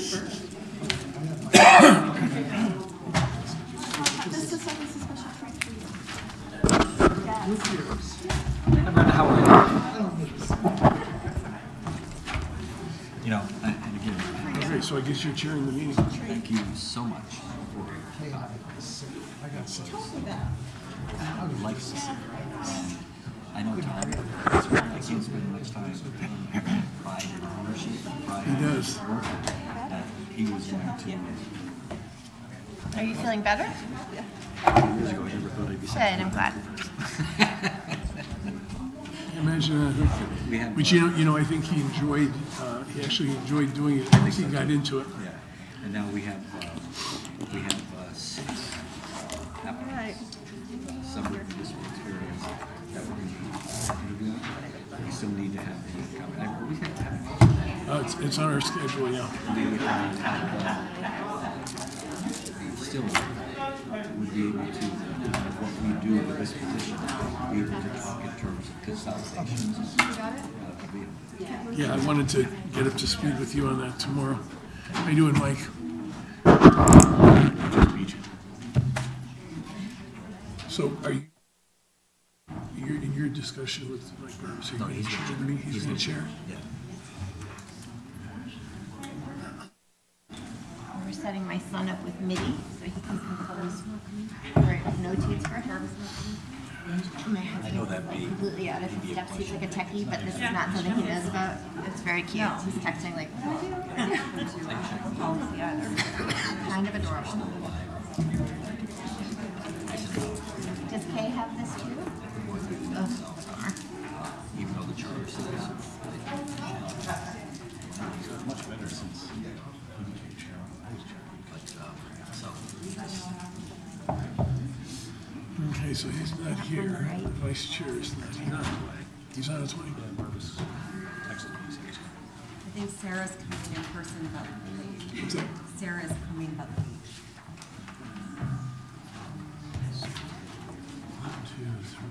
You know, and again, okay, so I guess you're chairing the meeting. thank you so much for I got some. life system. I know Tom, I can't spend much time with pride and ownership and pride He does. and work that he was going to. Are you feeling better? Years ago, I never thought I'd be Good, I'm glad. Imagine that. We had, But you know, I think he enjoyed. He actually enjoyed doing it. I think he got into it. yeah, and now we have 6 applicants. Some of this experience that we're going to be interviewing. We still need to have the comment. We have to have it. It's on our schedule, yeah. Still would be able to, what we do with this position, be able to talk in terms of consolidations. Yeah, I wanted to get up to speed with you on that tomorrow. How you doing, Mike? So, are you? You're in your discussion with Mike Burns? No, he's the chair. Yeah. We're setting my son up with MIDI so he can compose or notates for her. My husband is like completely out of his depth. He's like a techie, but this is not something he knows about. It's very cute. He's texting like, kind of adorable. Does Kay have this too? Oh, sorry. Even though the charter says much better since he became chair. Okay, so he's not here. The vice chair is not here. He's on his way. I think Sarah's coming in person about the week. What's that? Sarah's coming about the week. 1, 2, 3.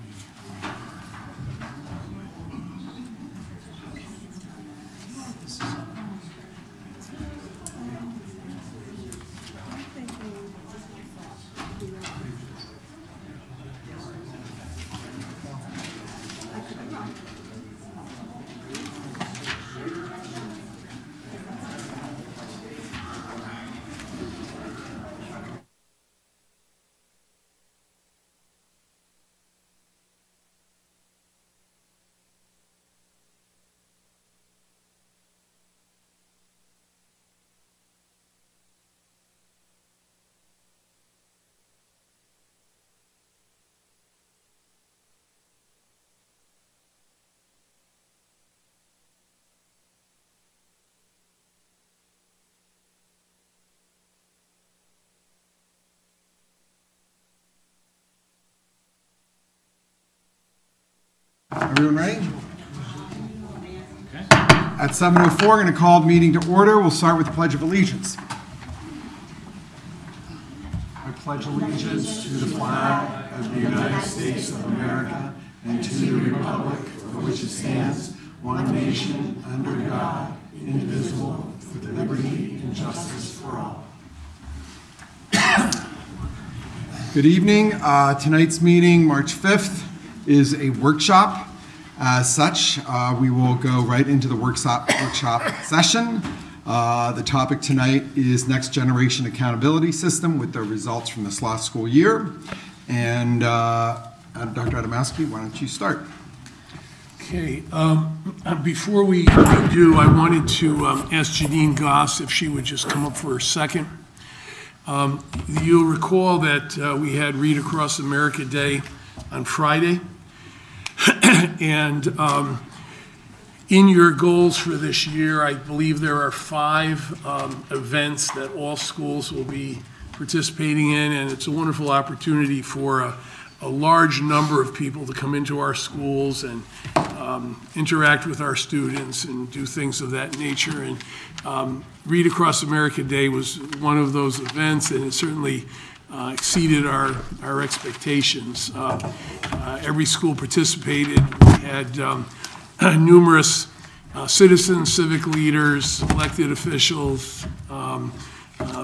Everyone ready? Okay. At 7:04, we're going to call the meeting to order. We'll start with the Pledge of Allegiance. I pledge allegiance to the flag of the United States of America and to the republic for which it stands, one nation, under God, indivisible, with liberty and justice for all. Good evening. Tonight's meeting, March 5th, is a workshop. As such, we will go right into the workshop session. The topic tonight is Next Generation Accountability System with the results from this last school year. And Dr. Adamowski, why don't you start? Okay, before we do, I wanted to ask Janine Goss if she would just come up for a second. You'll recall that we had Read Across America Day on Friday. And in your goals for this year, I believe there are 5 events that all schools will be participating in, and it's a wonderful opportunity for a large number of people to come into our schools and interact with our students and do things of that nature. And Read Across America Day was one of those events, and it certainly exceeded our expectations. Every school participated. We had numerous citizens, civic leaders, elected officials,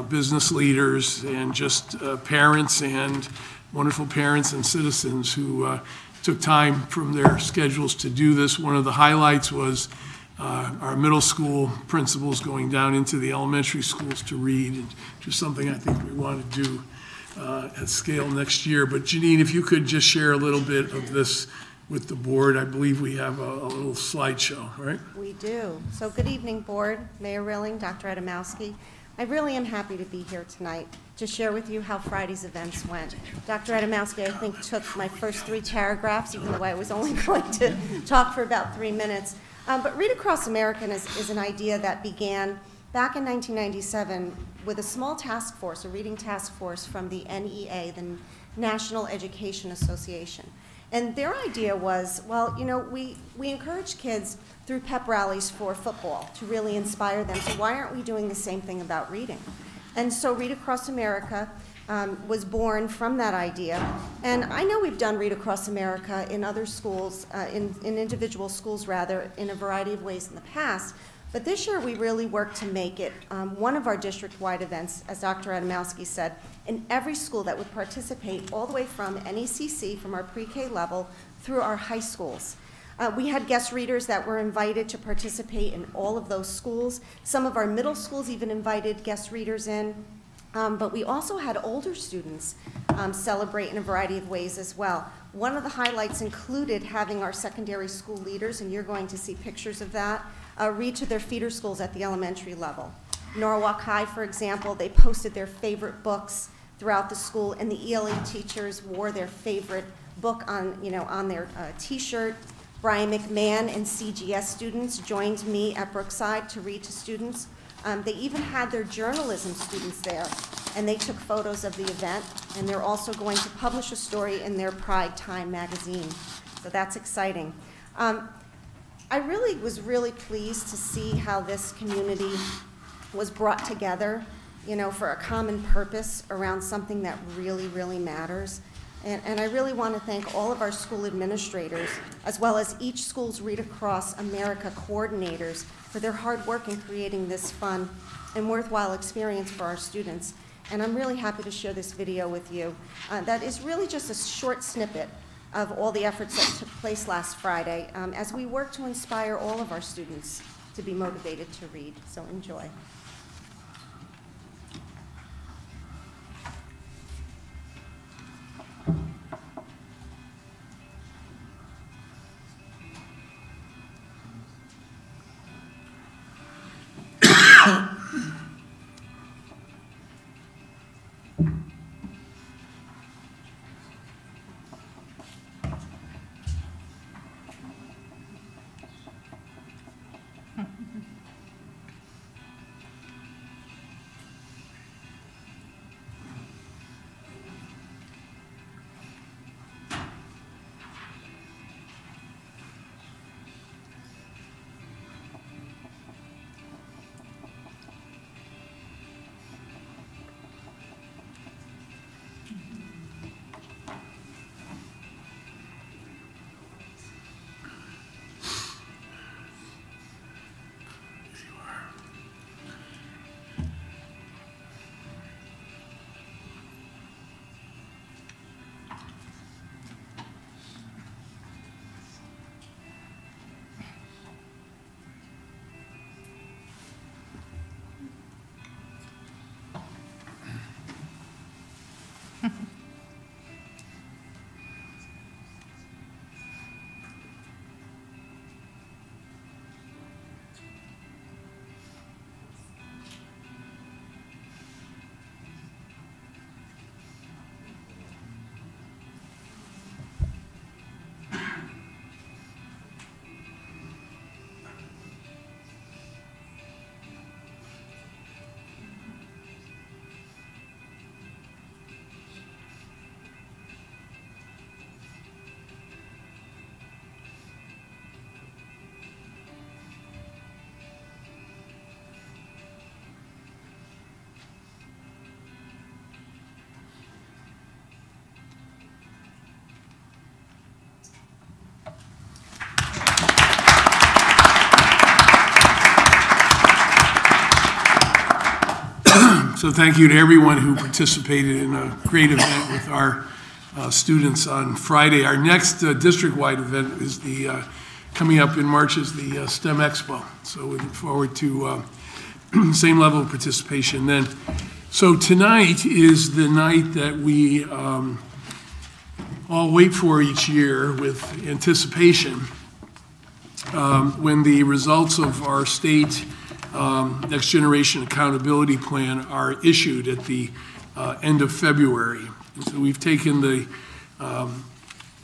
business leaders, and just parents and wonderful parents and citizens who took time from their schedules to do this. One of the highlights was our middle school principals going down into the elementary schools to read, and just something I think we want to do at scale next year. But Janine, if you could just share a little bit of this with the board. I believe we have a little slideshow, right? We do. So good evening, board, Mayor Rilling, Dr. Adamowski. I really am happy to be here tonight to share with you how Friday's events went. Dr. Adamowski, I think, took my first 3 paragraphs, even though I was only going to talk for about 3 minutes. But Read Across America is an idea that began back in 1997 with a small task force, a reading task force from the NEA, the National Education Association. And their idea was, well, you know, we encourage kids through pep rallies for football to really inspire them, so why aren't we doing the same thing about reading? And so Read Across America was born from that idea. And I know we've done Read Across America in other schools, in individual schools rather, in a variety of ways in the past. But this year we really worked to make it one of our district-wide events, as Dr. Adamowski said, in every school that would participate all the way from NECC, from our pre-K level, through our high schools. We had guest readers that were invited to participate in all of those schools. Some of our middle schools even invited guest readers in. But we also had older students celebrate in a variety of ways as well. One of the highlights included having our secondary school leaders, and you're going to see pictures of that, read to their feeder schools at the elementary level. Norwalk High, for example, they posted their favorite books throughout the school, and the ELA teachers wore their favorite book on, on their t-shirt. Brian McMahon and CGS students joined me at Brookside to read to students. They even had their journalism students there, and they took photos of the event, and they're also going to publish a story in their Pride Time magazine. So that's exciting. I was really pleased to see how this community was brought together, for a common purpose around something that really, really matters. And I really want to thank all of our school administrators, as well as each school's Read Across America coordinators for their hard work in creating this fun and worthwhile experience for our students. And I'm really happy to share this video with you. That is really just a short snippet of all the efforts that took place last Friday as we work to inspire all of our students to be motivated to read. So enjoy. So thank you to everyone who participated in a great event with our students on Friday. Our next district-wide event is coming up in March is the STEM Expo. So we look forward to same level of participation then. So tonight is the night that we all wait for each year with anticipation when the results of our state Next Generation Accountability Plan are issued at the end of February. And so we've taken the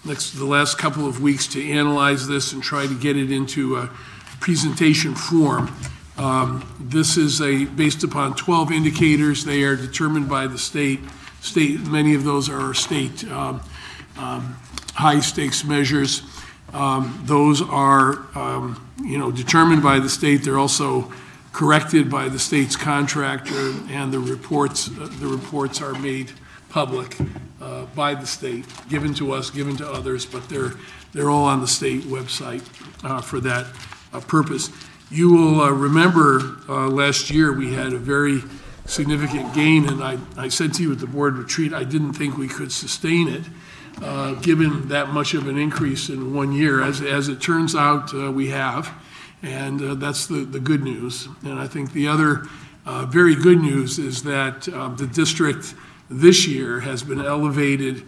last couple of weeks to analyze this and try to get it into a presentation form. This is based upon 12 indicators. They are determined by the state. Many of those are our state high stakes measures. Those are determined by the state. They're also corrected by the state's contractor, and the reports are made public by the state, given to us, given to others, but they're all on the state website for that purpose. You will remember last year we had a very significant gain, and I said to you at the board retreat, I didn't think we could sustain it, given that much of an increase in 1 year. As it turns out, we have, and that's the good news. And I think the other very good news is that the district this year has been elevated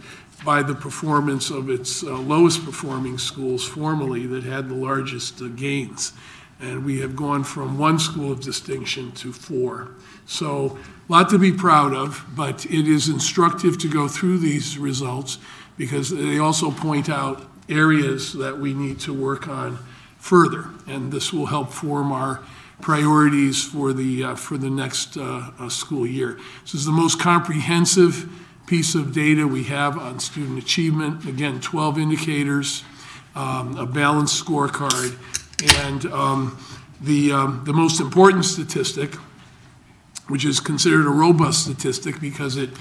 by the performance of its lowest performing schools formerly that had the largest gains. And we have gone from 1 school of distinction to 4. So a lot to be proud of, but it is instructive to go through these results because they also point out areas that we need to work on further. And this will help form our priorities for the next school year. This is the most comprehensive piece of data we have on student achievement. Again, 12 indicators, a balanced scorecard, and the most important statistic, which is considered a robust statistic because it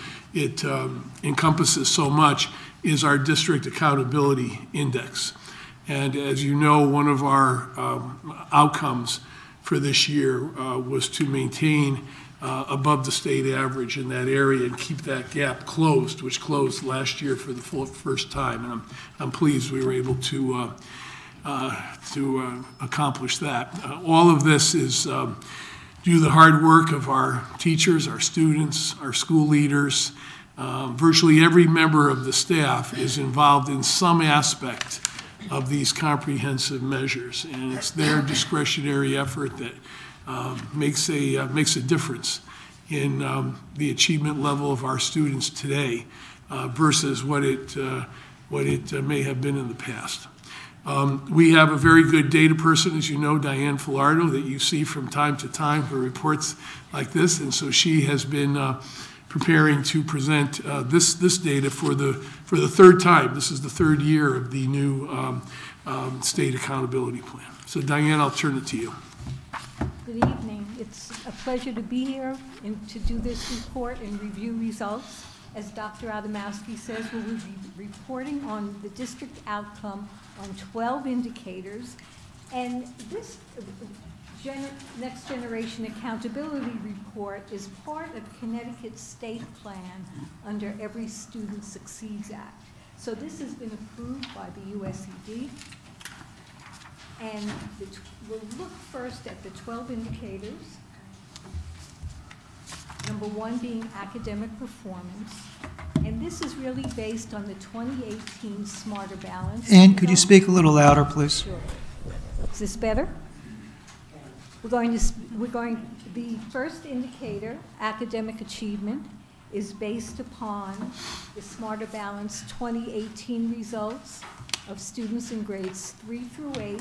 encompasses so much, is our district accountability index. And as you know, one of our outcomes for this year was to maintain above the state average in that area and keep that gap closed, which closed last year for the first time. And I'm pleased we were able to accomplish that. All of this is due to the hard work of our teachers, our students, our school leaders. Virtually every member of the staff is involved in some aspect of these comprehensive measures, and it's their discretionary effort that makes a difference in the achievement level of our students today versus what it may have been in the past. We have a very good data person, as you know, Diane Filardo, that you see from time to time for reports like this, and so she has been preparing to present this data for the third time. This is the third year of the new state accountability plan. So Diane, I'll turn it to you. Good evening. It's a pleasure to be here and to do this report and review results. As Dr. Adamowski says, we will be reporting on the district outcome on 12 indicators, and this Next Generation Accountability Report is part of Connecticut's state plan under Every Student Succeeds Act. So this has been approved by the USED, and we'll look first at the 12 indicators. Number 1 being academic performance, and this is really based on the 2018 Smarter Balance. Ann, could you speak a little louder, please? Sure. Is this better? The first indicator, academic achievement, is based upon the Smarter Balance 2018 results of students in grades 3 through 8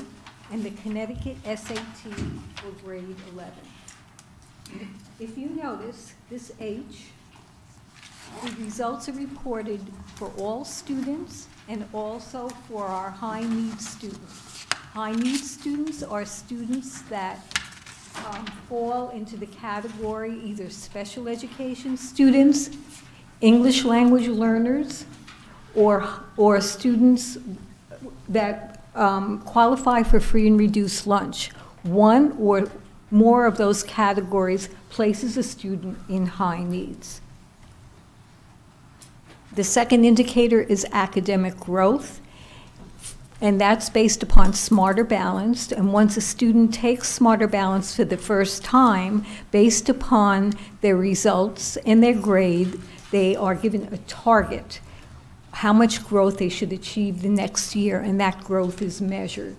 and the Connecticut SAT for grade 11. If you notice, this H, the results are reported for all students and also for our high needs students. High needs students are students that fall into the category either special education students, English language learners, or students that qualify for free and reduced lunch. One or more of those categories places a student in high needs. The second indicator is academic growth, and that's based upon Smarter Balanced. And once a student takes Smarter Balanced for the first time, based upon their results and their grade, they are given a target, how much growth they should achieve the next year, and that growth is measured.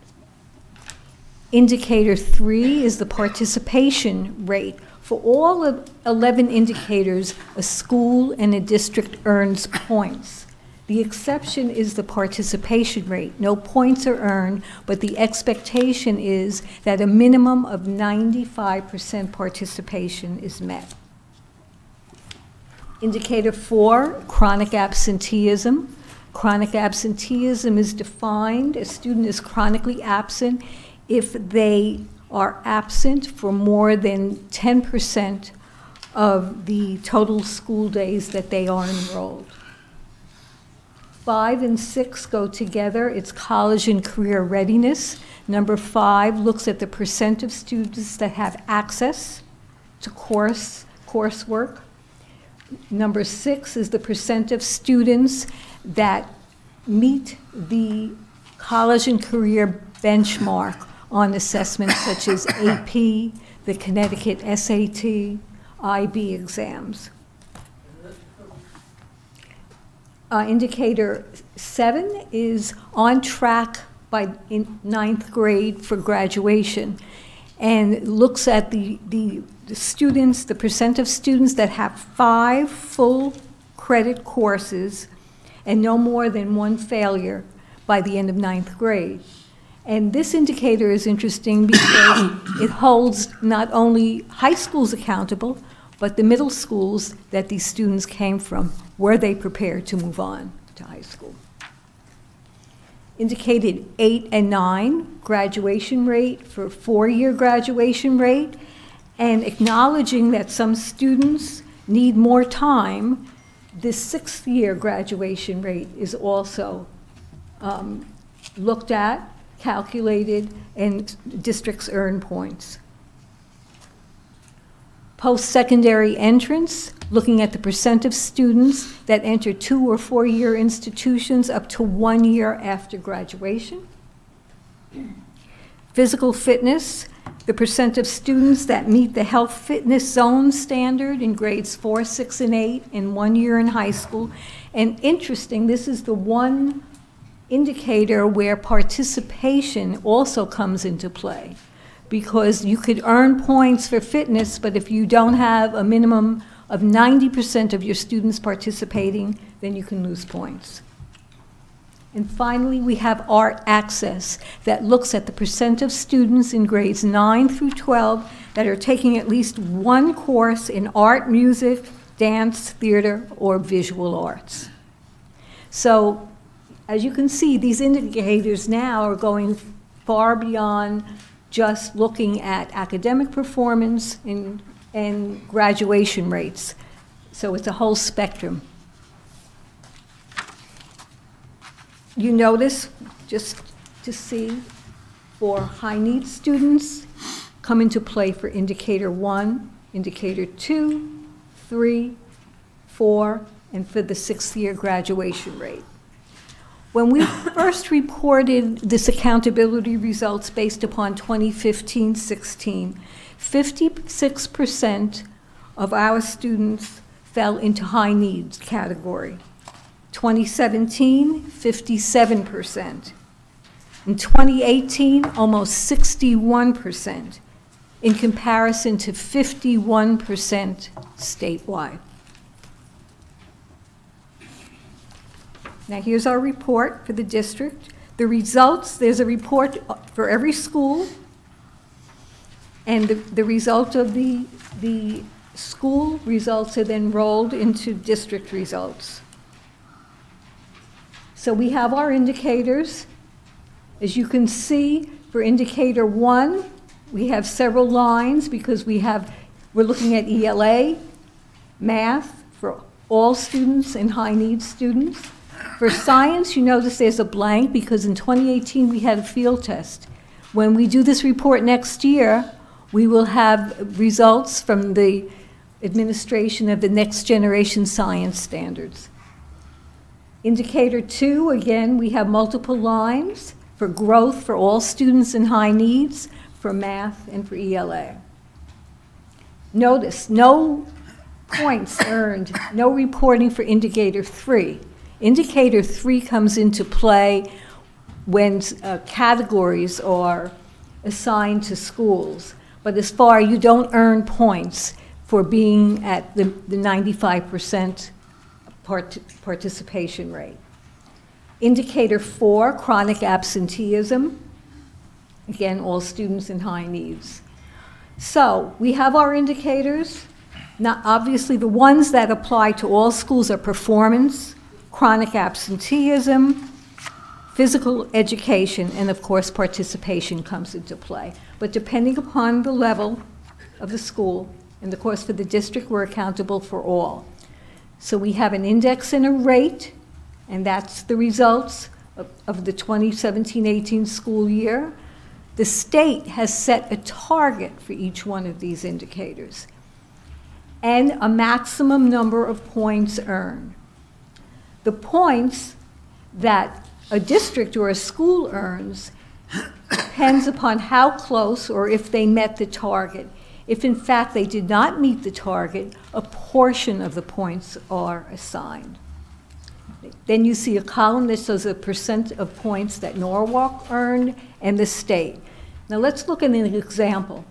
Indicator 3 is the participation rate. For all of 11 indicators, a school and a district earns points. The exception is the participation rate. No points are earned, but the expectation is that a minimum of 95% participation is met. Indicator 4, chronic absenteeism. Chronic absenteeism is defined, a student is chronically absent if they are absent for more than 10% of the total school days that they are enrolled. 5 and 6 go together. It's college and career readiness. Number 5 looks at the percent of students that have access to coursework. Number 6 is the percent of students that meet the college and career benchmark on assessments such as AP, the Connecticut SAT, IB exams. Indicator 7 is on track in 9th grade for graduation, and looks at the students, the percent of students that have 5 full credit courses and no more than 1 failure by the end of 9th grade. And this indicator is interesting because it holds not only high schools accountable, but the middle schools that these students came from. Were they prepared to move on to high school? Indicated 8 and 9, graduation rate for 4-year graduation rate, and acknowledging that some students need more time, this 6th year graduation rate is also looked at, calculated, and districts earn points. Post-secondary entrance, looking at the percent of students that enter 2- or 4-year institutions up to 1 year after graduation. Physical fitness, the percent of students that meet the health fitness zone standard in grades 4, 6, and 8 in 1 year in high school. And interesting, this is the one indicator where participation also comes into play, because you could earn points for fitness, but if you don't have a minimum of 90% of your students participating, then you can lose points. And finally, we have art access that looks at the percent of students in grades 9 through 12 that are taking at least 1 course in art, music, dance, theater, or visual arts. So, as you can see, these indicators now are going far beyond just looking at academic performance and graduation rates. So it's a whole spectrum. You notice, just to see, for high needs students come into play for indicator 1, indicator 2, 3, 4, and for the 6th year graduation rate. When we first reported this accountability results based upon 2015-16, 56% of our students fell into high needs category. 2017, 57%. In 2018, almost 61%, in comparison to 51% statewide. Now here's our report for the district. The results, there's a report for every school, and the result of the school results are then rolled into district results. So we have our indicators. As you can see, for indicator 1, we have several lines because we're looking at ELA, math for all students and high needs students. For science, you notice there's a blank because in 2018 we had a field test. When we do this report next year, we will have results from the administration of the Next Generation Science Standards. Indicator 2, again, we have multiple lines for growth for all students in high needs, for math and for ELA. Notice, no points earned, no reporting for indicator 3. Indicator 3 comes into play when categories are assigned to schools. But as far, you don't earn points for being at the 95% participation rate. Indicator 4, chronic absenteeism. Again, all students in high needs. So we have our indicators. Now, obviously, the ones that apply to all schools are performance, chronic absenteeism, physical education, and of course, participation comes into play. But depending upon the level of the school, and of course, for the district, we're accountable for all. So we have an index and a rate, and that's the results of the 2017-18 school year. The state has set a target for each one of these indicators and a maximum number of points earned. The points that a district or a school earns depends upon how close or if they met the target. If in fact they did not meet the target, a portion of the points are assigned. Then you see a column that shows the percent of points that Norwalk earned and the state. Now let's look at an example.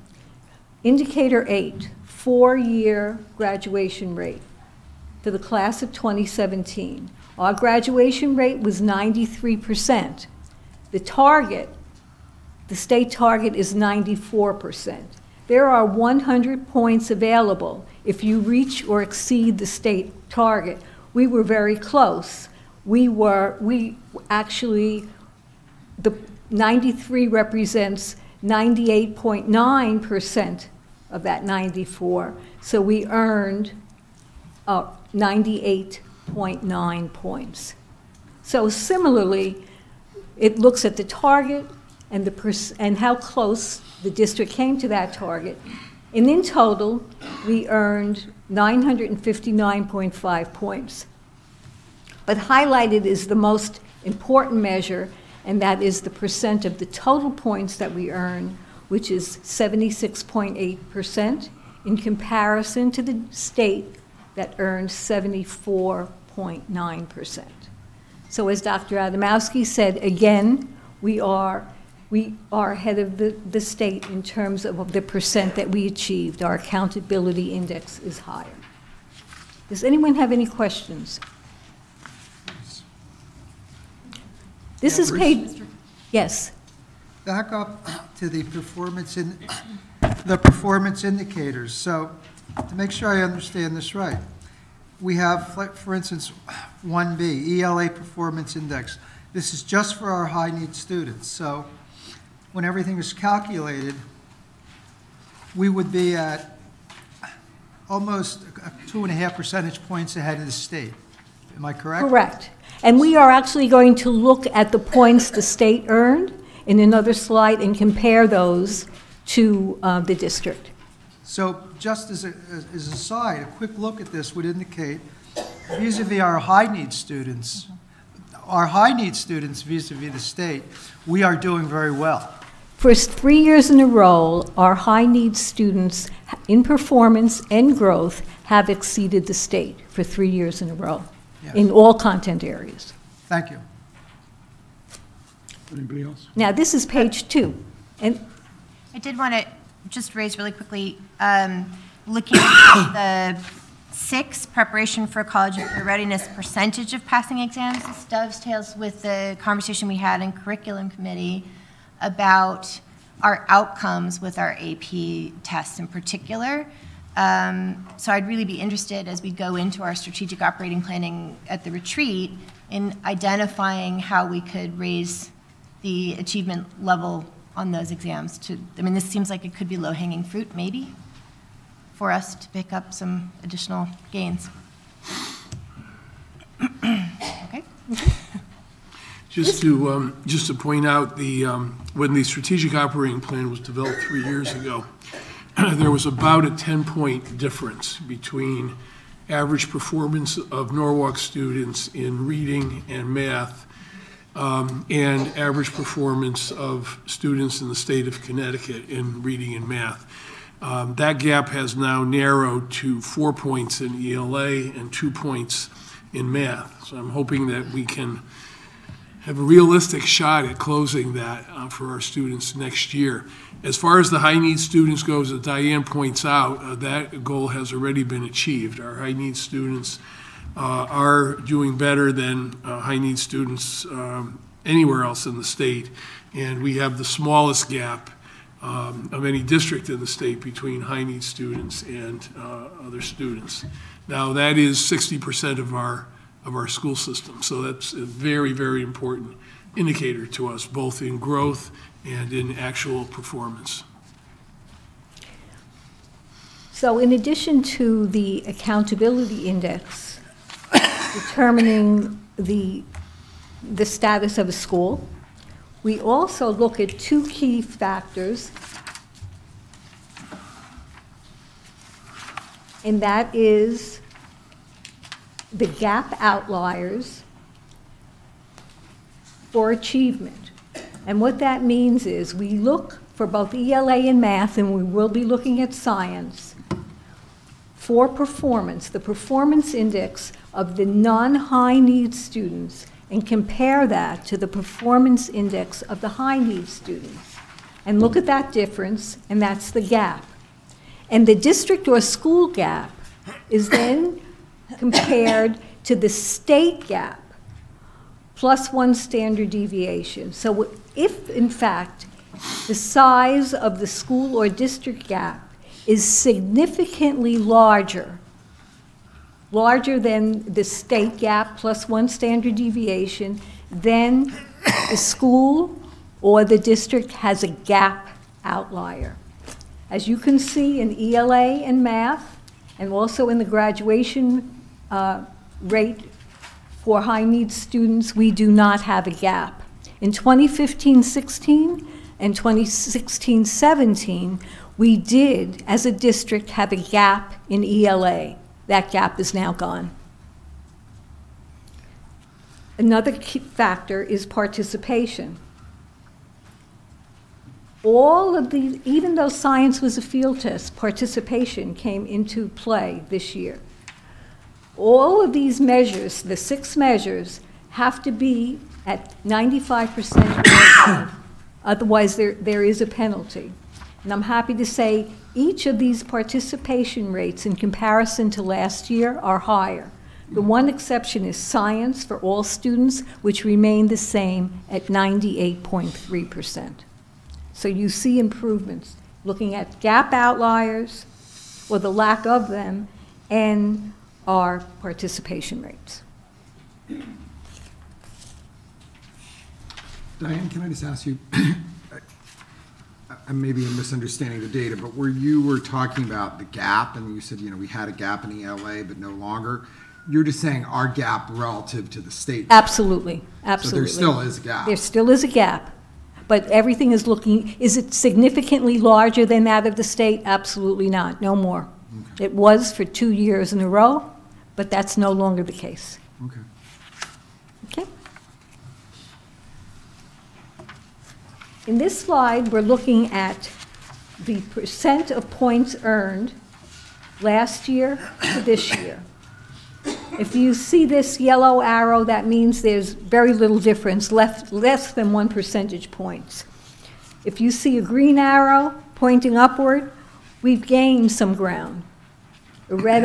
Indicator 8, 4-year graduation rate for the class of 2017. Our graduation rate was 93%. The target, the state target is 94%. There are 100 points available if you reach or exceed the state target. We were very close. The 93 represents 98.9% of that 94. So we earned 98.9 points. So similarly, it looks at the target and and how close the district came to that target. And in total, we earned 959.5 points. But highlighted is the most important measure, and that is the percent of the total points that we earn, which is 76.8% in comparison to the state that earned 74.9%. So as Dr. Adamowski said, again, we are ahead of the state in terms of the percent that we achieved. Our accountability index is higher. Does anyone have any questions? This is page, yes. Back up to the performance indicators. So to make sure I understand this right, we have, for instance, 1B, ELA Performance Index. This is just for our high-need students. So when everything is calculated, we would be at almost 2.5 percentage points ahead of the state. Am I correct? Correct. And we are actually going to look at the points the state earned in another slide and compare those to the district. So just as a side, a quick look at this would indicate vis-a-vis our high-need students, vis-a-vis the state, we are doing very well. For 3 years in a row, our high-need students in performance and growth have exceeded the state for 3 years in a row. Yes. In all content areas. Thank you. Anybody else? Now, this is page 2. And I did want to just raise really quickly, looking at the 6, preparation for college and career readiness, percentage of passing exams. This dovetails with the conversation we had in curriculum committee about our outcomes with our AP tests in particular. So I'd really be interested as we go into our strategic operating planning at the retreat in identifying how we could raise the achievement level on those exams. I mean, this seems like it could be low-hanging fruit, maybe, for us to pick up some additional gains. Okay. Just to point out, when the strategic operating plan was developed 3 years ago, there was about a 10-point difference between average performance of Norwalk students in reading and math and average performance of students in the state of Connecticut in reading and math. That gap has now narrowed to 4 points in ELA and 2 points in math. So I'm hoping that we can have a realistic shot at closing that for our students next year. As far as the high-needs students goes, as Diane points out, that goal has already been achieved. Our high-needs students are doing better than high-needs students anywhere else in the state, and we have the smallest gap of any district in the state between high-needs students and other students. Now, that is 60% of our school system, so that's a very, very important indicator to us, both in growth and in actual performance. So in addition to the accountability index determining the status of a school, we also look at two key factors, and that is the gap outliers for achievement. And what that means is we look for both ELA and math, and we will be looking at science, for performance, the performance index of the non-high needs students, and compare that to the performance index of the high needs students. And look at that difference, and that's the gap. And the district or school gap is then compared to the state gap plus 1 standard deviation. So if, in fact, the size of the school or district gap is significantly larger than the state gap plus 1 standard deviation, then the school or the district has a gap outlier. As you can see in ELA and math, and also in the graduation rate for high needs students, we do not have a gap. In 2015-16 and 2016-17, we did, as a district, have a gap in ELA. That gap is now gone. Another key factor is participation. All of these, even though science was a field test, participation came into play this year. All of these measures, the 6 measures, have to be at 95% or above. Otherwise, there is a penalty. And I'm happy to say each of these participation rates in comparison to last year are higher. The one exception is science for all students, which remained the same at 98.3%. So you see improvements looking at gap outliers or the lack of them and our participation rates. Diane, can I just ask you, maybe I'm misunderstanding the data, but where you were talking about the gap, and you said, we had a gap in ELA, but no longer, you're just saying our gap relative to the state. Absolutely, absolutely. So there still is a gap. There still is a gap, but everything is looking, is it significantly larger than that of the state? Absolutely not, no more. Okay. It was for 2 years in a row, but that's no longer the case. Okay. Okay. In this slide, we're looking at the percent of points earned last year to this year. If you see this yellow arrow, that means there's very little difference, less than 1 percentage point. If you see a green arrow pointing upward, we've gained some ground. A red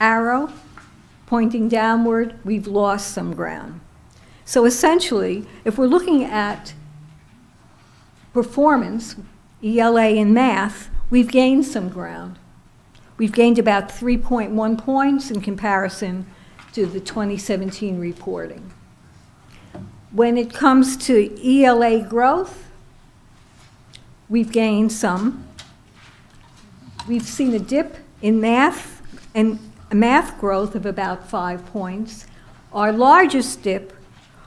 arrow pointing downward, we've lost some ground. So essentially, if we're looking at performance, ELA and math, we've gained some ground. We've gained about 3.1 points in comparison to the 2017 reporting. When it comes to ELA growth, we've gained some. We've seen a dip in math and a math growth of about 5 points. Our largest dip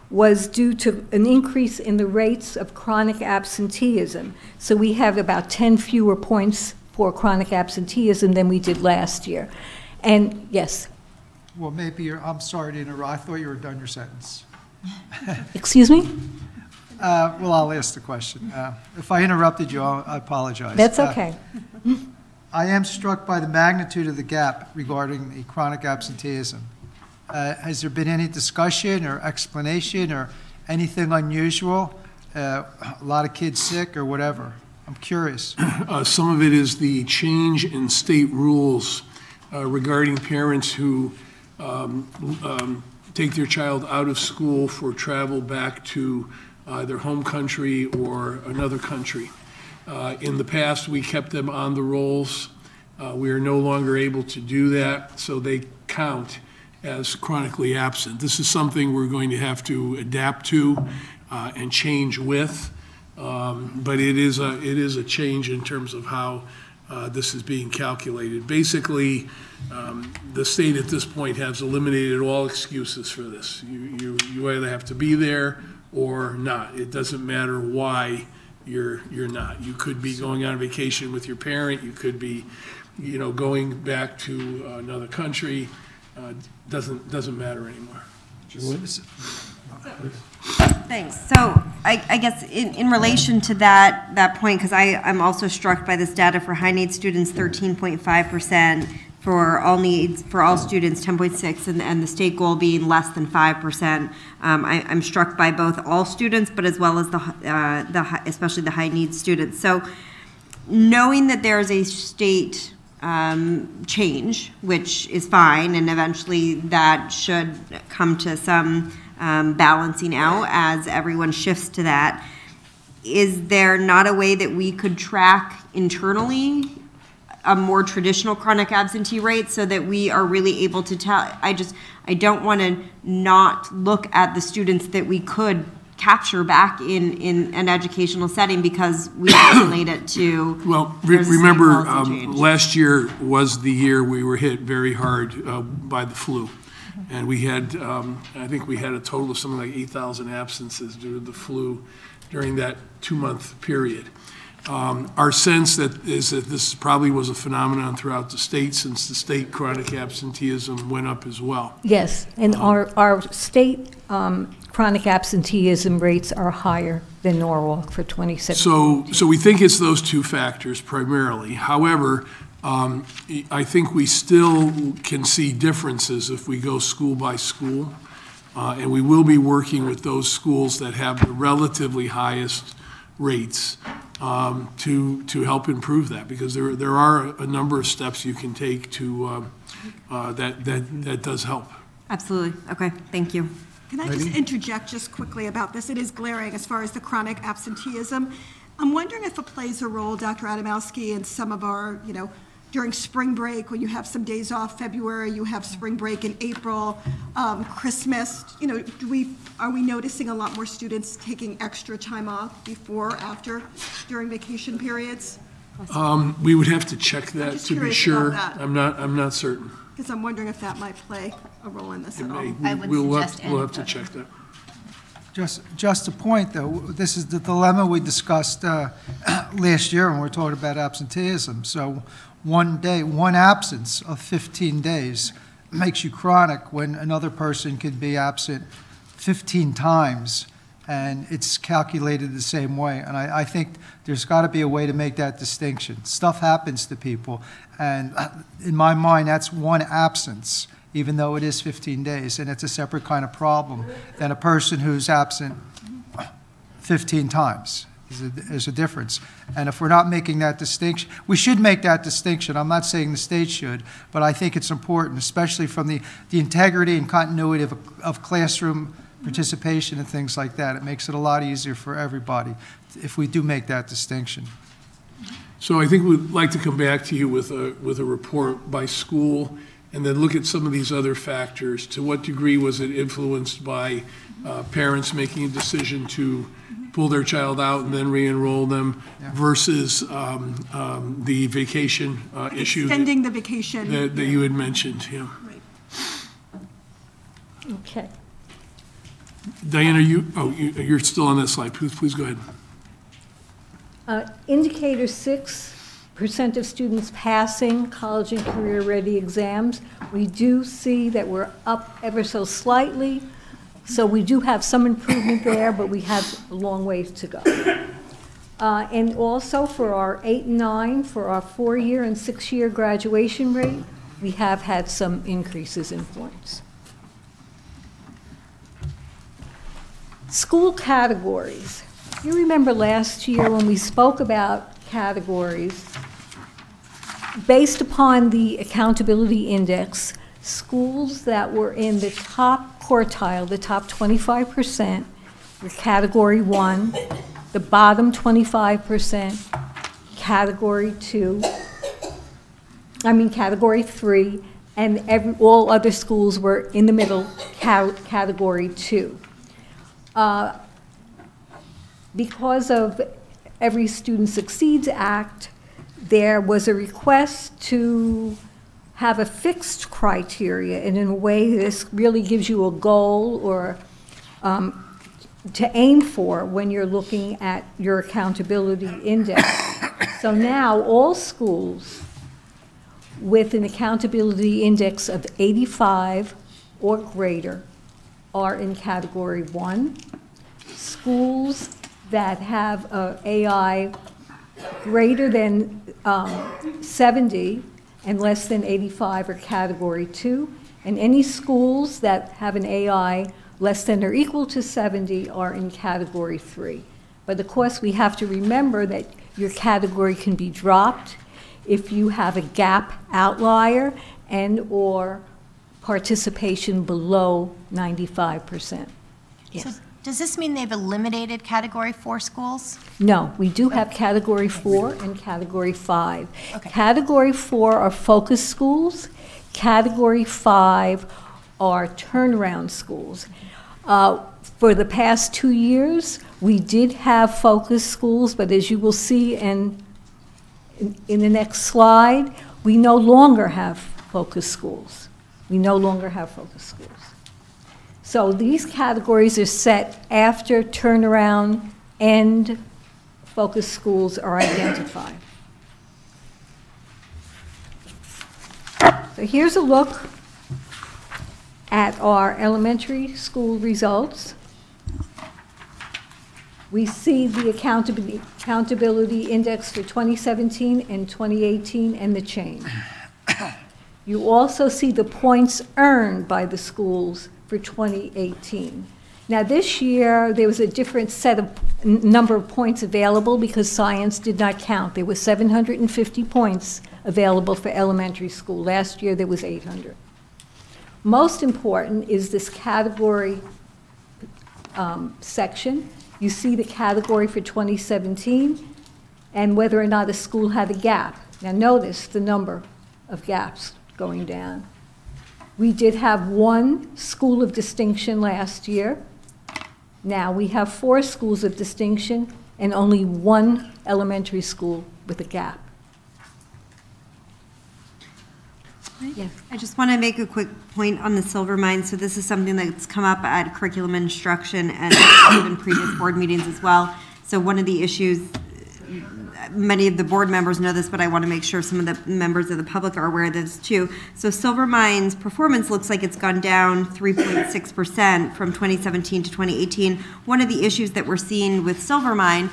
was due to an increase in the rates of chronic absenteeism. So we have about 10 fewer points for chronic absenteeism than we did last year. And yes, Well, maybe I'm sorry to interrupt. I thought you were done your sentence. excuse me? Well, I'll ask the question. If I interrupted you, I apologize. That's okay. I am struck by the magnitude of the gap regarding the chronic absenteeism. Has there been any discussion or explanation or anything unusual? A lot of kids sick or whatever? I'm curious. Some of it is the change in state rules regarding parents who take their child out of school for travel back to their home country or another country. In the past, we kept them on the rolls. We are no longer able to do that, so they count as chronically absent. This is something we're going to have to adapt to and change with, but it is a change in terms of how this is being calculated. Basically, the state at this point has eliminated all excuses for this. You either have to be there or not. It doesn't matter why you're not. You could be going on vacation with your parent. You could be, going back to another country. Doesn't matter anymore. Thanks. So I guess in relation to that point, because I'm also struck by this data for high need students, 13.5%, for all needs, for all students, 10.6%, and the state goal being less than 5%. I'm struck by both all students, but as well as especially the high need students. So knowing that there is a state change, which is fine, and eventually that should come to some balancing out as everyone shifts to that. Is there not a way that we could track internally a more traditional chronic absentee rate so that we are really able to tell? I don't want to not look at the students that we could capture back in an educational setting because we relate it to. Well, remember, last year was the year we were hit very hard by the flu. And we had, I think we had a total of something like 8,000 absences due to the flu during that 2-month period. Our sense is that this probably was a phenomenon throughout the state, since the state chronic absenteeism went up as well. Yes, and our state chronic absenteeism rates are higher than Norwalk for 2017. So we think it's those two factors primarily. However, I think we still can see differences if we go school by school, and we will be working with those schools that have the relatively highest rates to help improve that, because there are a number of steps you can take to that does help. Absolutely. Okay. Thank you. Can I just interject just quickly about this? It is glaring as far as the chronic absenteeism. I'm wondering if it plays a role, Dr. Adamowski, in some of our, during spring break, when you have some days off, February, you have spring break in April, Christmas, are we noticing a lot more students taking extra time off before, after, during vacation periods? We would have to check that to be sure. That. I'm not certain. Because I'm wondering if that might play a role in this at all. We'll have to check that. Just a point, though, this is the dilemma we discussed last year when we were talking about absenteeism. So one absence of 15 days makes you chronic when another person could be absent 15 times, and it's calculated the same way. And I think there's got to be a way to make that distinction. Stuff happens to people, and in my mind, that's one absence, even though it is 15 days, and it's a separate kind of problem than a person who's absent 15 times. There's a difference. And if we're not making that distinction, we should make that distinction. I'm not saying the state should, but I think it's important, especially from the integrity and continuity of classroom participation and things like that. It makes it a lot easier for everybody if we do make that distinction. So I think we'd like to come back to you with a report by school, and then look at some of these other factors. To what degree was it influenced by parents making a decision to pull their child out and then re-enroll them, versus the vacation issue. Extending the vacation. That you had mentioned, yeah. Right. Okay. Diana, you're still on that slide. Please go ahead. Indicator 6 percent of students passing college and career-ready exams. We do see that we're up ever so slightly, so we do have some improvement there, but we have a long ways to go. And also for our 8 and 9, for our 4-year and 6-year graduation rate, we have had some increases in points. School categories. You remember last year when we spoke about categories, based upon the accountability index, schools that were in the top quartile, the top 25%, were category 1, the bottom 25%, category 3, and all other schools were in the middle, category 2. Because of Every Student Succeeds Act, there was a request to have a fixed criteria, and in a way this really gives you a goal or to aim for when you're looking at your accountability index. So now all schools with an accountability index of 85 or greater are in category 1. Schools that have AI greater than 70 and less than 85 are category 2, and any schools that have an AI less than or equal to 70 are in category 3. But of course, we have to remember that your category can be dropped if you have a gap outlier and or participation below 95%. Yes. So does this mean they've eliminated Category 4 schools? No, we do have Category 4 and Category 5. Okay. Category 4 are focus schools. Category 5 are turnaround schools. For the past 2 years, we did have focus schools, but as you will see in the next slide, we no longer have focus schools. We no longer have focus schools. So these categories are set after turnaround and focus schools are identified. So here's a look at our elementary school results. We see the accountability index for 2017 and 2018 and the change. You also see the points earned by the schools for 2018. Now this year, there was a different set of number of points available because science did not count. There were 750 points available for elementary school. Last year, there was 800. Most important is this category section. You see the category for 2017 and whether or not a school had a gap. Now notice the number of gaps going down. We did have 1 school of distinction last year. Now we have 4 schools of distinction and only 1 elementary school with a gap. Yeah, I just want to make a quick point on the silver mine. So this is something that's come up at curriculum instruction and in previous board meetings as well. So one of the issues, many of the board members know this, but I want to make sure some of the members of the public are aware of this too. So Silvermine's performance looks like it's gone down 3.6% from 2017 to 2018. One of the issues that we're seeing with Silvermine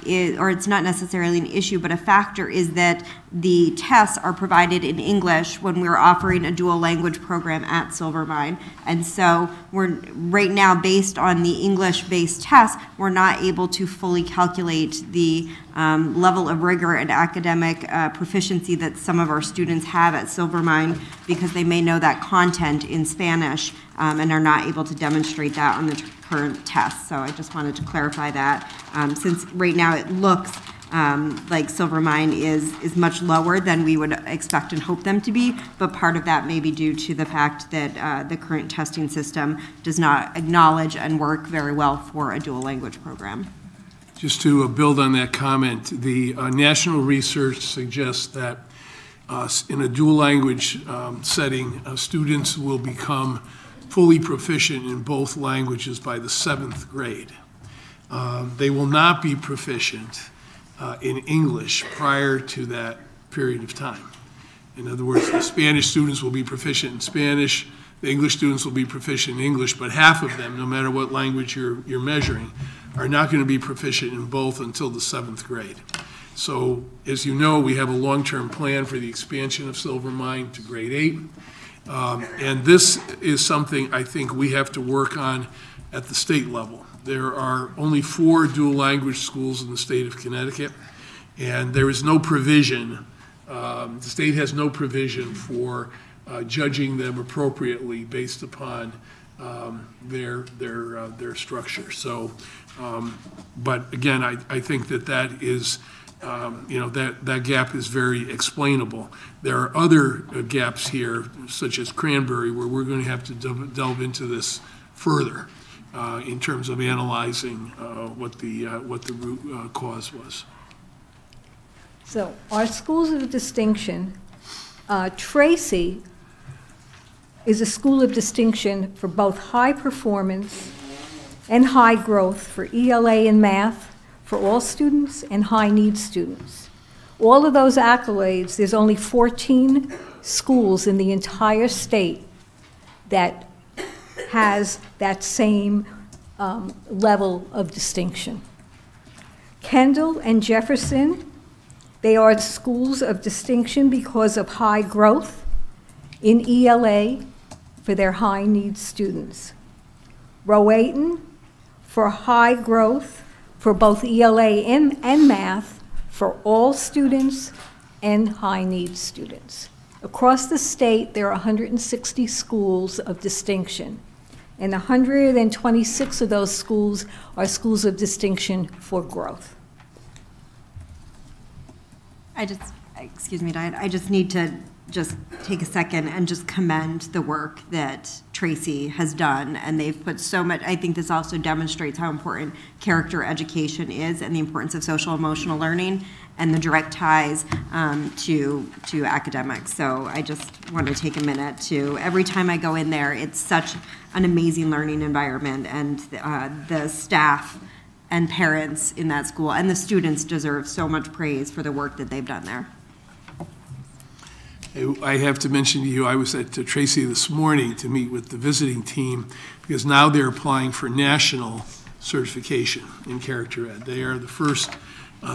is, or it's not necessarily an issue, but a factor is that the tests are provided in English when we're offering a dual language program at Silvermine. And so we're right now, based on the English-based tests, we're not able to fully calculate the level of rigor and academic proficiency that some of our students have at Silvermine because they may know that content in Spanish and are not able to demonstrate that on the current test. So I just wanted to clarify that. Since right now it looks like Silvermine is much lower than we would expect and hope them to be, but part of that may be due to the fact that the current testing system does not acknowledge and work very well for a dual language program. Just to build on that comment, the national research suggests that in a dual language setting, students will become fully proficient in both languages by the 7th grade. They will not be proficient in English prior to that period of time. In other words, the Spanish students will be proficient in Spanish, the English students will be proficient in English, but half of them, no matter what language you're measuring, are not going to be proficient in both until the 7th grade. So, as you know, we have a long-term plan for the expansion of Silvermine to grade 8. And this is something I think we have to work on at the state level. There are only 4 dual language schools in the state of Connecticut, and there is no provision, the state has no provision for judging them appropriately based upon their structure. So, but again, I think that is, that gap is very explainable. There are other gaps here, such as Cranberry, where we're going to have to delve into this further in terms of analyzing what the root cause was. So our schools of distinction, Tracy is a school of distinction for both high performance and high growth for ELA and math for all students and high needs students. All of those accolades, there's only 14 schools in the entire state that has that same level of distinction. Kendall and Jefferson, they are schools of distinction because of high growth in ELA for their high needs students. Rowayton for high growth for both ELA and math for all students and high needs students. Across the state, there are 160 schools of distinction, and 126 of those schools are schools of distinction for growth. Excuse me, Diane, I just need to just take a second and just commend the work that Tracy has done, and they've put so much. I think this also demonstrates how important character education is and the importance of social emotional learning and the direct ties to academics. So I just want to take a minute to, every time I go in there, it's such an amazing learning environment, and the staff and parents in that school and the students deserve so much praise for the work that they've done there. I have to mention to you, I was at Tracy this morning to meet with the visiting team, because now they're applying for national certification in character ed. They are the first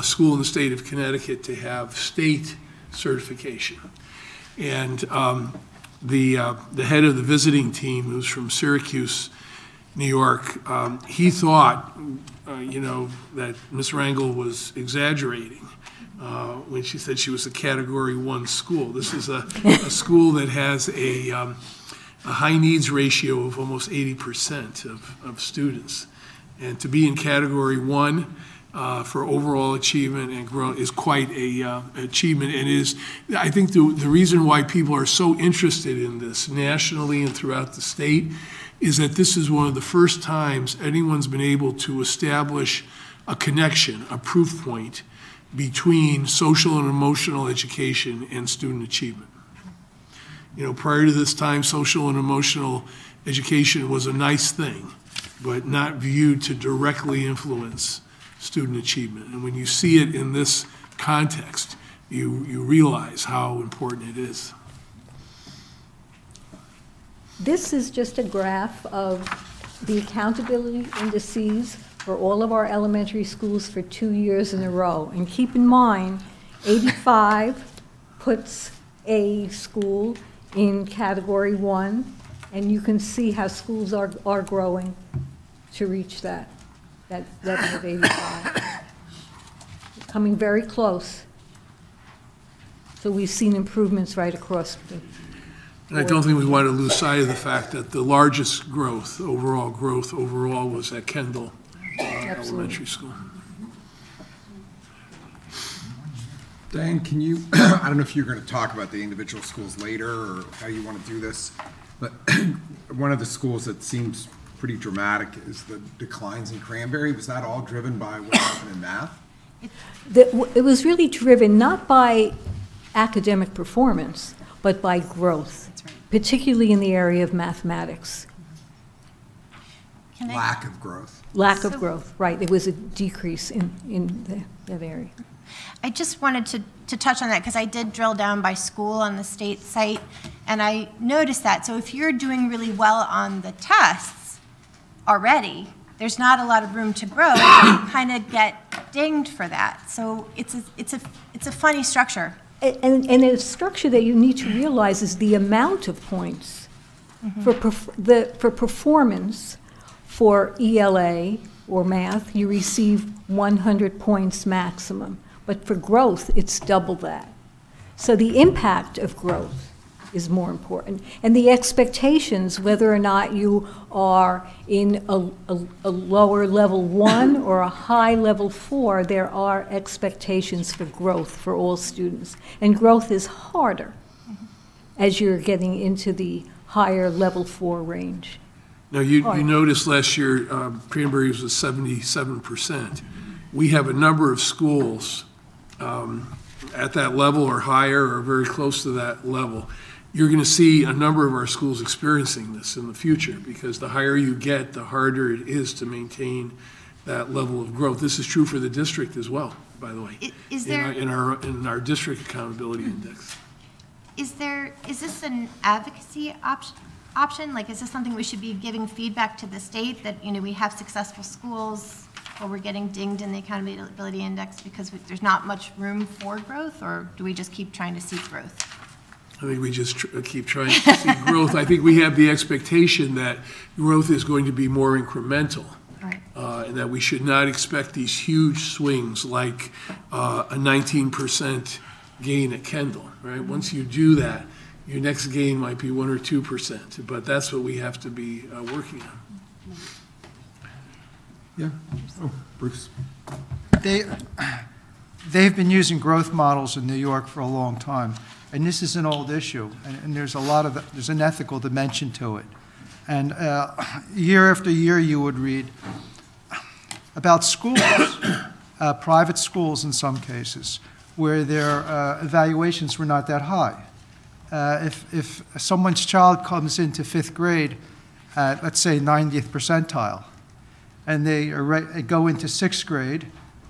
school in the state of Connecticut to have state certification. And the head of the visiting team, who's from Syracuse, New York, he thought, that Ms. Rangel was exaggerating when she said she was a Category 1 school. This is a school that has a high needs ratio of almost 80% of students. And to be in Category 1 for overall achievement and growth is quite a achievement, and is, I think, the reason why people are so interested in this nationally and throughout the state is that this is one of the first times anyone's been able to establish a connection, a proof point between social and emotional education and student achievement. Prior to this time, social and emotional education was a nice thing, but not viewed to directly influence student achievement. And when you see it in this context, you realize how important it is. This is just a graph of the accountability indices for all of our elementary schools for 2 years in a row. And keep in mind, 85 puts a school in Category 1, and you can see how schools are growing to reach that level of 85. Coming very close. So we've seen improvements right across the board. And I don't think we want to lose sight of the fact that the largest growth overall was at Kendall Elementary School. Diane, can you, I don't know if you're going to talk about the individual schools later or how you want to do this, but one of the schools that seems pretty dramatic is the declines in Cranberry. Was that all driven by what happened in math? It was really driven not by academic performance, but by growth, particularly in the area of mathematics. Can I- lack of growth. Lack of So- growth, right. There was a decrease in that area. I just wanted to touch on that because I did drill down by school on the state site, and I noticed that. So if you're doing really well on the tests already, there's not a lot of room to grow. You kind of get dinged for that. So it's a funny structure. And a structure that you need to realize is the amount of points for performance for ELA or math, you receive 100 points maximum. But for growth, it's double that. So the impact of growth is more important. And the expectations, whether or not you are in a lower level 1 or a high level 4, there are expectations for growth for all students. And growth is harder as you're getting into the higher level 4 range. Now, you noticed last year, Cranberry was 77%. We have a number of schools at that level or higher or very close to that level. You're going to see a number of our schools experiencing this in the future because the higher you get, the harder it is to maintain that level of growth. This is true for the district as well, by the way. Is there in our district accountability index. is this an advocacy option? Like, is this something we should be giving feedback to the state that, you know, we have successful schools or we're getting dinged in the accountability index because there's not much room for growth, or do we just keep trying to seek growth? I think we just keep trying to see growth. I think we have the expectation that growth is going to be more incremental. Right. And that we should not expect these huge swings like a 19% gain at Kendall, right? Once you do that, your next gain might be 1 or 2%, but that's what we have to be working on. Yeah. Oh, Bruce. They've been using growth models in New York for a long time, and this is an old issue, and there's there's an ethical dimension to it. And year after year, you would read about schools, private schools in some cases, where their evaluations were not that high. If someone's child comes into 5th grade at, let's say, 90th percentile, and they go into 6th grade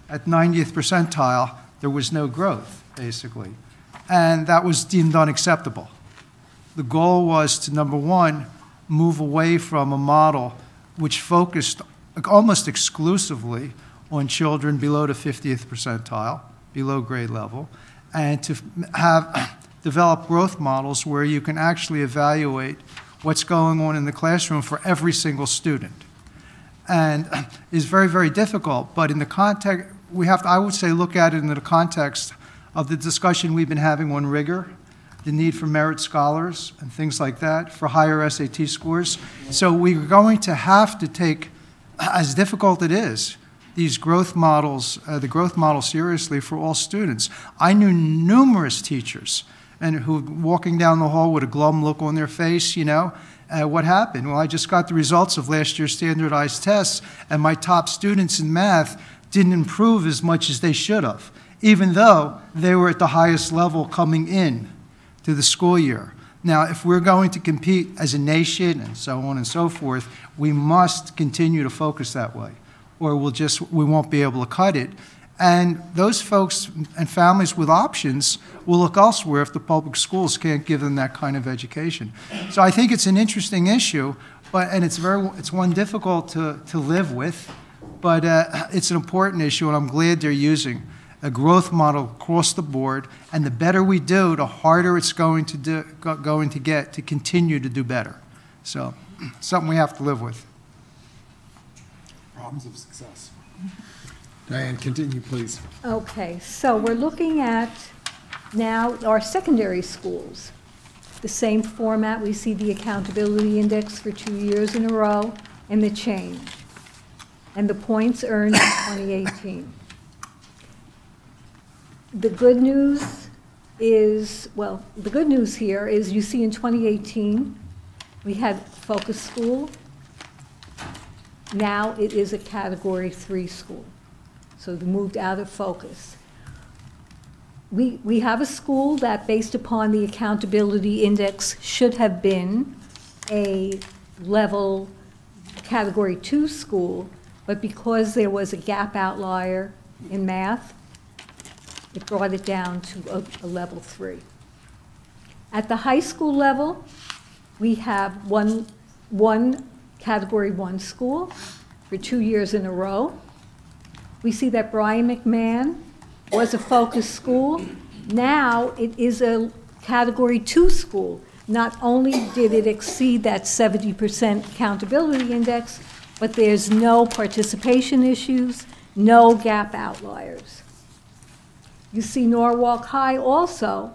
at 90th percentile, there was no growth, basically. And that was deemed unacceptable. The goal was to, number one, move away from a model which focused almost exclusively on children below the 50th percentile, below grade level, and to develop growth models where you can actually evaluate what's going on in the classroom for every single student. And it's very, very difficult, but in the context, I would say, look at it in the context of the discussion we've been having on rigor, the need for merit scholars and things like that, for higher SAT scores. So we're going to have to take, as difficult it is, these growth models, the growth model seriously for all students. I knew numerous teachers and who walking down the hall with a glum look on their face, you know, what happened? Well, I just got the results of last year's standardized tests, and my top students in math didn't improve as much as they should have, even though they were at the highest level coming in to the school year. Now, if we're going to compete as a nation and so on and so forth, we must continue to focus that way, or we won't be able to cut it. And those folks and families with options will look elsewhere if the public schools can't give them that kind of education. So I think it's an interesting issue, and it's one difficult to live with, but it's an important issue, and I'm glad they're using a growth model across the board. And the better we do, the harder it's going to get to continue to do better. So something we have to live with. Problems of success. Diane, continue, please. Okay, so we're looking at now our secondary schools. The same format, we see the accountability index for 2 years in a row and the change, and the points earned in 2018. The good news is, well, the good news here is you see in 2018, we had focus school. Now it is a Category 3 school. So they moved out of focus. We have a school that, based upon the accountability index, should have been a level Category 2 school, but because there was a gap outlier in math, it brought it down to a level 3. At the high school level, we have one Category 1 school for 2 years in a row. We see that Brian McMahon was a focus school. Now it is a Category 2 school. Not only did it exceed that 70% accountability index, but there's no participation issues, no gap outliers. You see Norwalk High also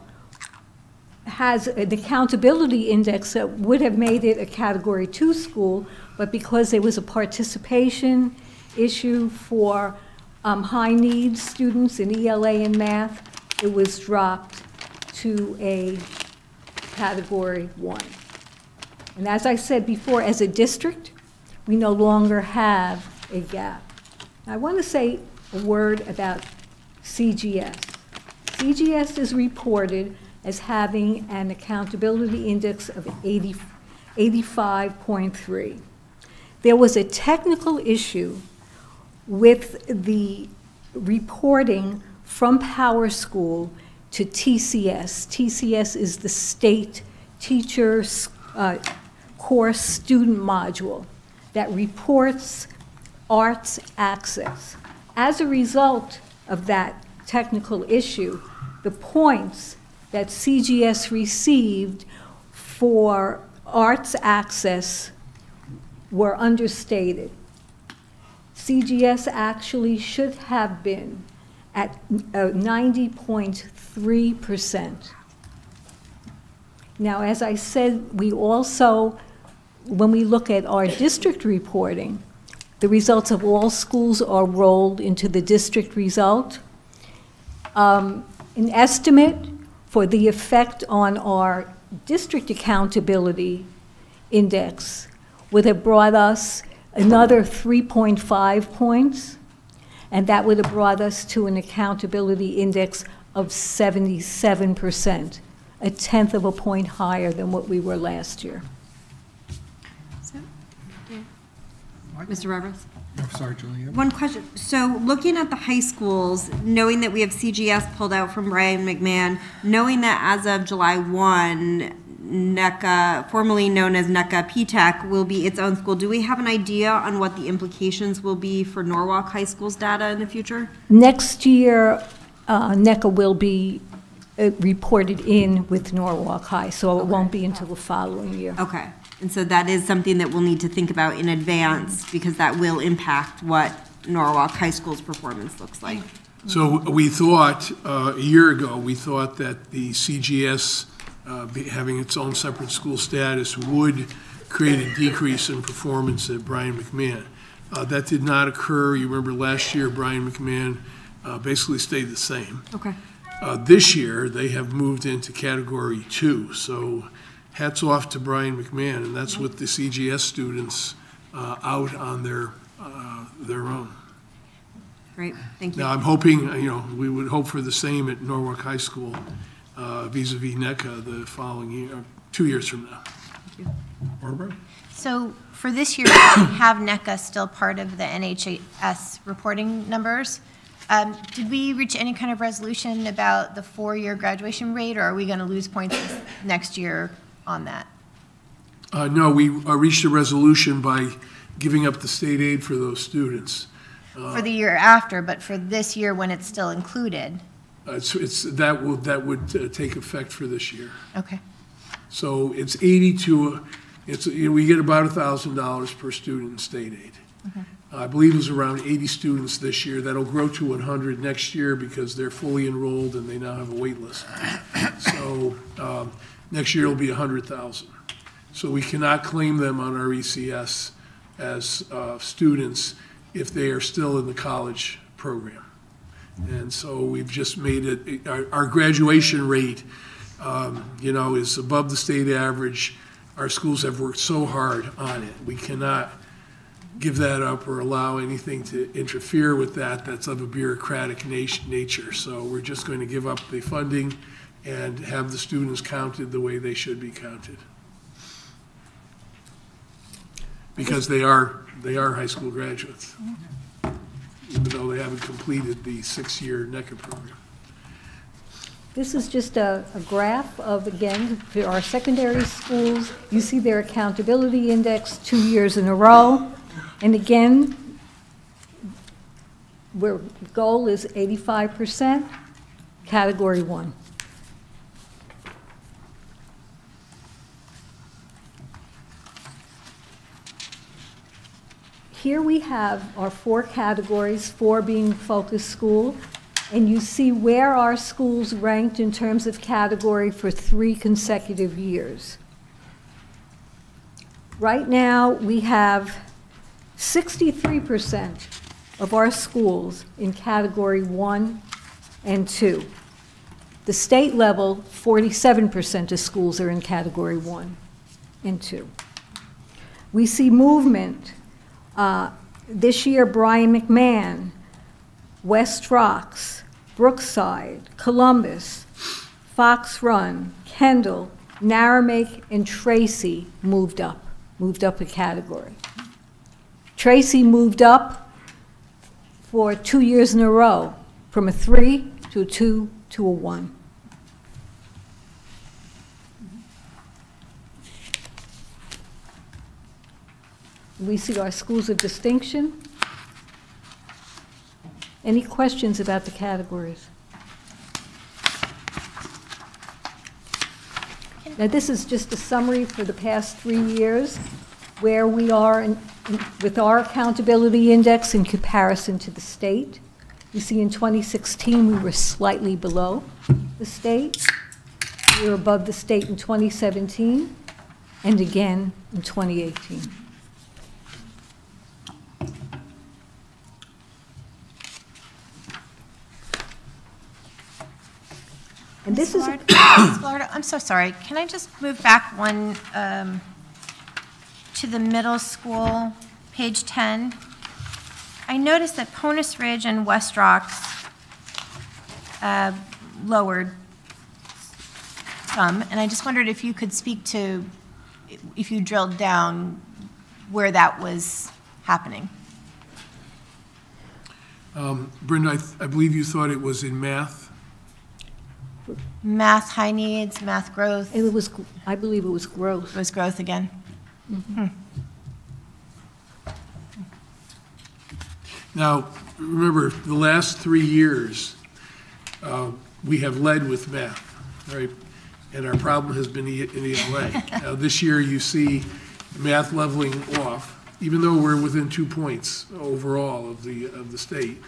has an accountability index that would have made it a Category 2 school, but because there was a participation issue for high needs students in ELA and math, it was dropped to a Category 1. And as I said before, as a district, we no longer have a gap. I want to say a word about CGS. CGS is reported as having an accountability index of 85.3. There was a technical issue with the reporting from Power School to TCS. TCS is the state teacher course student module that reports arts access. As a result of that technical issue, the points that CGS received for arts access were understated. CGS actually should have been at 90.3%. Now, as I said, we also, when we look at our district reporting, the results of all schools are rolled into the district result. An estimate for the effect on our district accountability index would have brought us another 3.5 points, and that would have brought us to an accountability index of 77%, a tenth of a point higher than what we were last year. Mr. Roberts? I'm sorry, Julia. One question. So looking at the high schools, knowing that we have CGS pulled out from Brian McMahon, knowing that as of July 1, NECA, formerly known as NECA PTEC, will be its own school, do we have an idea on what the implications will be for Norwalk High School's data in the future? Next year, NECA will be reported in with Norwalk High, so it won't be until the following year. Okay. And so that is something that we'll need to think about in advance because that will impact what Norwalk High School's performance looks like. So we thought, a year ago, we thought that the CGS having its own separate school status would create a decrease in performance at Brian McMahon. That did not occur. You remember last year, Brian McMahon basically stayed the same. Okay. This year, they have moved into Category 2, so hats off to Brian McMahon, and that's with the CGS students out on their own. Great, thank you. Now, I'm hoping, we would hope for the same at Norwalk High School vis-a-vis NECA the following year, 2 years from now. Thank you. Barbara? So for this year, we have NECA still part of the NHS reporting numbers. Did we reach any kind of resolution about the 4-year graduation rate, or are we going to lose points next year on that? No, we reached a resolution by giving up the state aid for those students. For the year after, but for this year when it's still included? That would take effect for this year. Okay. So it's we get about $1,000 per student in state aid. Okay. I believe it was around 80 students this year. That'll grow to 100 next year because they're fully enrolled and they now have a wait list. So next year it'll be 100,000. So we cannot claim them on our ECS as students if they are still in the college program. And so we've just made it, our graduation rate, is above the state average. Our schools have worked so hard on it. We cannot give that up or allow anything to interfere with that that's of a bureaucratic nature. So we're just going to give up the funding and have the students counted the way they should be counted. because they are high school graduates, even though they haven't completed the 6-year NECA program. This is just a graph of, again, for our secondary schools. You see their accountability index 2 years in a row. And again, where the goal is 85%, category 1. Here we have our 4 categories, 4 being focus school. And you see where our schools ranked in terms of category for 3 consecutive years. Right now, we have 63% of our schools in category 1 and 2. The state level, 47% of schools are in category 1 and 2. We see movement. This year, Brian McMahon, West Rocks, Brookside, Columbus, Fox Run, Kendall, Narragansett, and Tracy moved up a category. Tracy moved up for 2 years in a row, from a 3 to a 2 to a 1. We see our schools of distinction. Any questions about the categories? Now, this is just a summary for the past 3 years, where we are with our accountability index in comparison to the state. You see in 2016, we were slightly below the state. We were above the state in 2017, and again in 2018. And this is I'm so sorry. Can I just move back one to the middle school, page 10? I noticed that Ponus Ridge and West Rocks lowered some, and I just wondered if you could speak to, if you drilled down, where that was happening. Brenda, I believe you thought it was in math. Math high needs, math growth. It was, I believe it was growth. It was growth again. Mm-hmm. Now, remember, the last 3 years, we have led with math, right? And our problem has been in ELA. Now, this year, you see math leveling off, even though we're within 2 points overall of the state.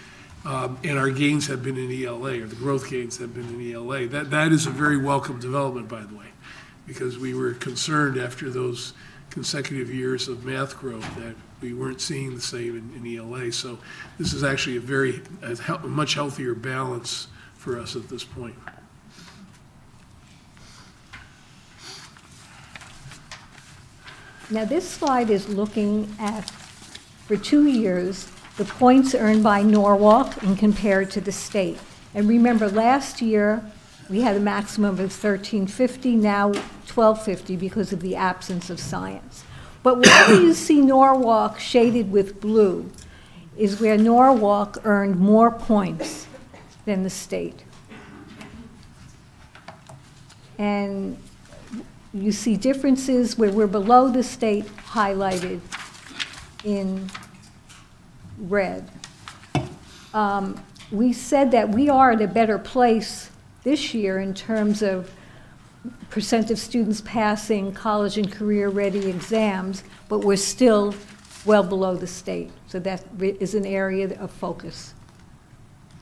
And our gains have been in ELA, or the growth gains have been in ELA. That is a very welcome development, by the way, because we were concerned after those consecutive years of math growth that we weren't seeing the same in ELA. So this is actually a much healthier balance for us at this point. Now, this slide is looking at, for 2 years, the points earned by Norwalk and compared to the state. And remember, last year, we had a maximum of 1350, now 1250 because of the absence of science. But wherever you see Norwalk shaded with blue is where Norwalk earned more points than the state. And you see differences where we're below the state highlighted in red. We said that we are at a better place this year in terms of percent of students passing college and career-ready exams, but we're still well below the state. So that is an area of focus.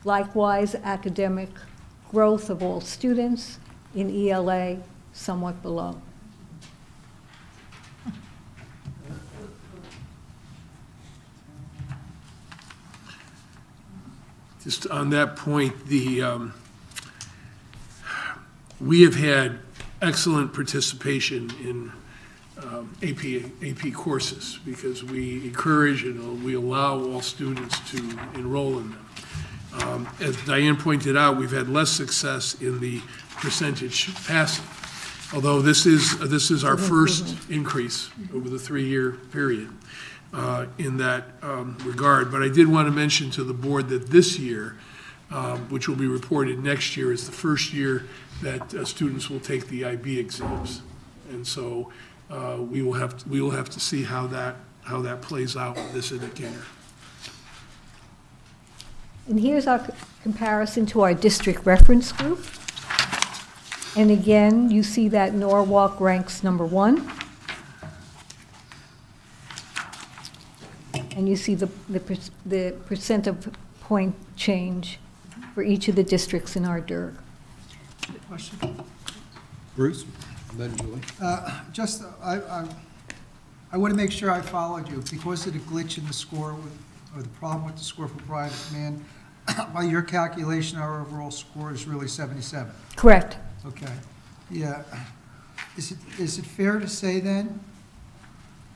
Likewise, academic growth of all students in ELA, somewhat below. Just on that point, we have had excellent participation in AP courses because we encourage and we allow all students to enroll in them. As Diane pointed out, we've had less success in the percentage passing. Although this is our first increase over the 3-year period in that regard. But I did want to mention to the board that this year, which will be reported next year, is the first year that students will take the IB exams. And so we will have to see how that plays out with this indicator. And here's our comparison to our district reference group. And again, you see that Norwalk ranks #1. And you see the percent of point change for each of the districts in our DIRG. Question? Bruce, and then Julie. I want to make sure I followed you. Because of the glitch in the score, or the problem with the score for Brian McMahon, by your calculation, our overall score is really 77. Correct. Okay. Yeah. Is it fair to say then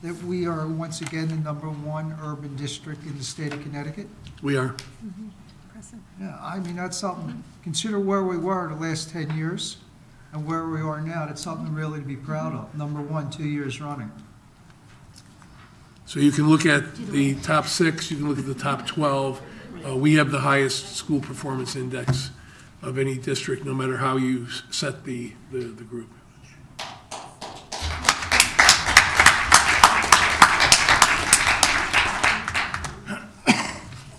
that we are once again the #1 urban district in the state of Connecticut? We are. Yeah, I mean, that's something, consider where we were the last 10 years and where we are now. That's something really to be proud of. #1, 2 years running. So you can look at the top 6, you can look at the top 12. We have the highest school performance index of any district, no matter how you set the group.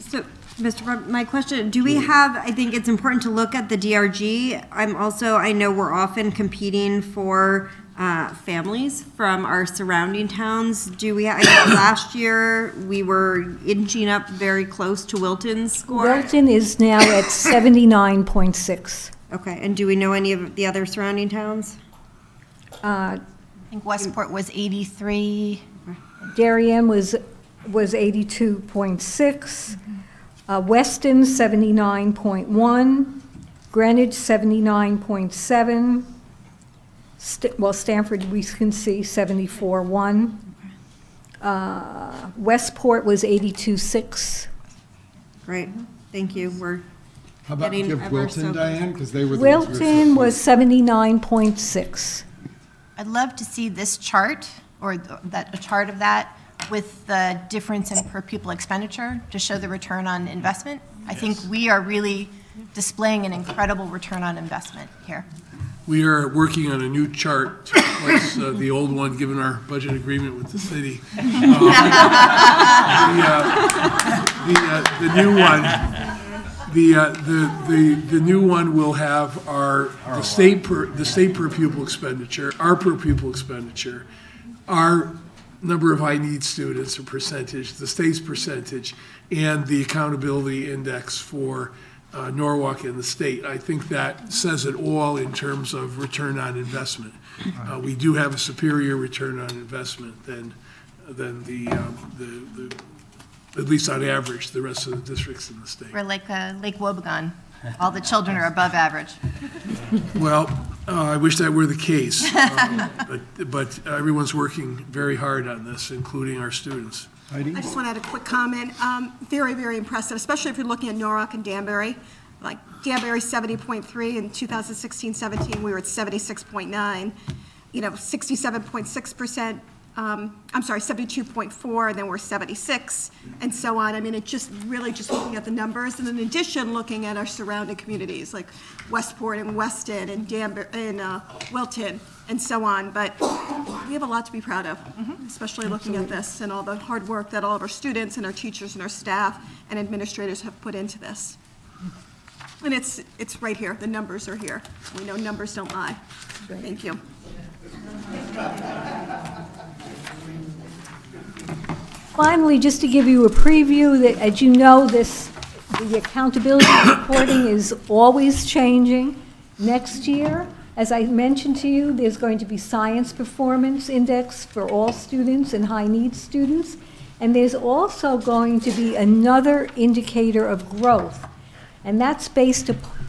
So, Mr. Brown, my question, do we have, I think it's important to look at the DRG. I know we're often competing for families from our surrounding towns. Do we, I know last year, we were inching up very close to Wilton's score. Wilton is now at 79.6. Okay, and do we know any of the other surrounding towns? I think Westport was 83. Darien was 82.6. Weston, 79.1. Greenwich, 79.7. Stanford, we can see 74.1. Westport was 82.6. Great, thank you. We're How about getting give ever Wilton, so Diane, because they were the ones we were Wilton was 79.6. I'd love to see this chart, or a chart of that, with the difference in per pupil expenditure to show the return on investment. I think we are really displaying an incredible return on investment here. We are working on a new chart to replace the old one, given our budget agreement with the city. The new one, the new one will have the state per pupil expenditure, our per pupil expenditure, our number of high need students or percentage, the state's percentage, and the accountability index for Norwalk and the state. I think that says it all in terms of return on investment. We do have a superior return on investment than the at least on average, the rest of the districts in the state. We're like Lake Wobegon. All the children are above average. Well, I wish that were the case, but everyone's working very hard on this, including our students. I just want to add a quick comment. Very, very impressive, especially if you're looking at Norwalk and Danbury. Like Danbury 70.3 in 2016-17, we were at 76.9. 67.6%. I'm sorry, 72.4, and then we're 76, and so on. I mean, it just really just looking at the numbers, and in addition, looking at our surrounding communities like Westport and Weston and Danbury and Wilton and so on. But we have a lot to be proud of, especially looking at this and all the hard work that all of our students and our teachers and our staff and administrators have put into this. And it's right here. The numbers are here. We know numbers don't lie. Thank you. Finally, just to give you a preview, that as you know, the accountability reporting is always changing. Next year, as I mentioned to you, there's going to be science performance index for all students and high needs students. And there's also going to be another indicator of growth. And that's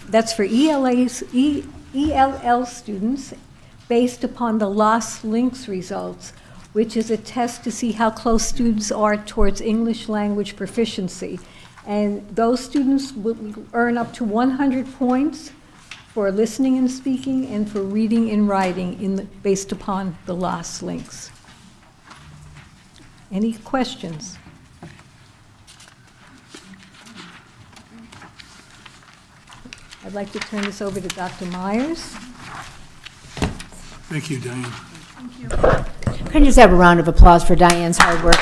that's for ELL students based upon the Lost Links results, which is a test to see how close students are towards English language proficiency. And those students will earn up to 100 points for listening and speaking, and for reading and writing based upon the LAS links. Any questions? I'd like to turn this over to Dr. Myers. Thank you, Diane. Can I just have a round of applause for Diane's hard work?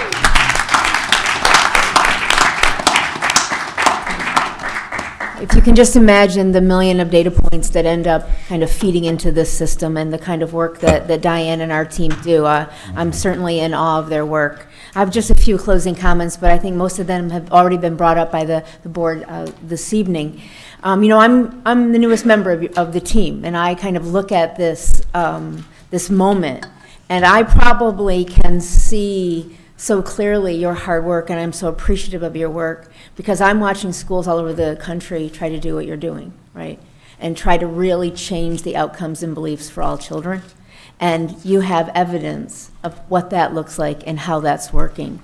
If you can just imagine the million of data points that end up kind of feeding into this system and the kind of work that Diane and our team do, I'm certainly in awe of their work. I have just a few closing comments, but I think most of them have already been brought up by the board this evening. You know, I'm the newest member of the team, and I kind of look at this, this moment, and I probably can see so clearly your hard work, and I'm so appreciative of your work, because I'm watching schools all over the country try to do what you're doing, right? And try to really change the outcomes and beliefs for all children. And you have evidence of what that looks like and how that's working.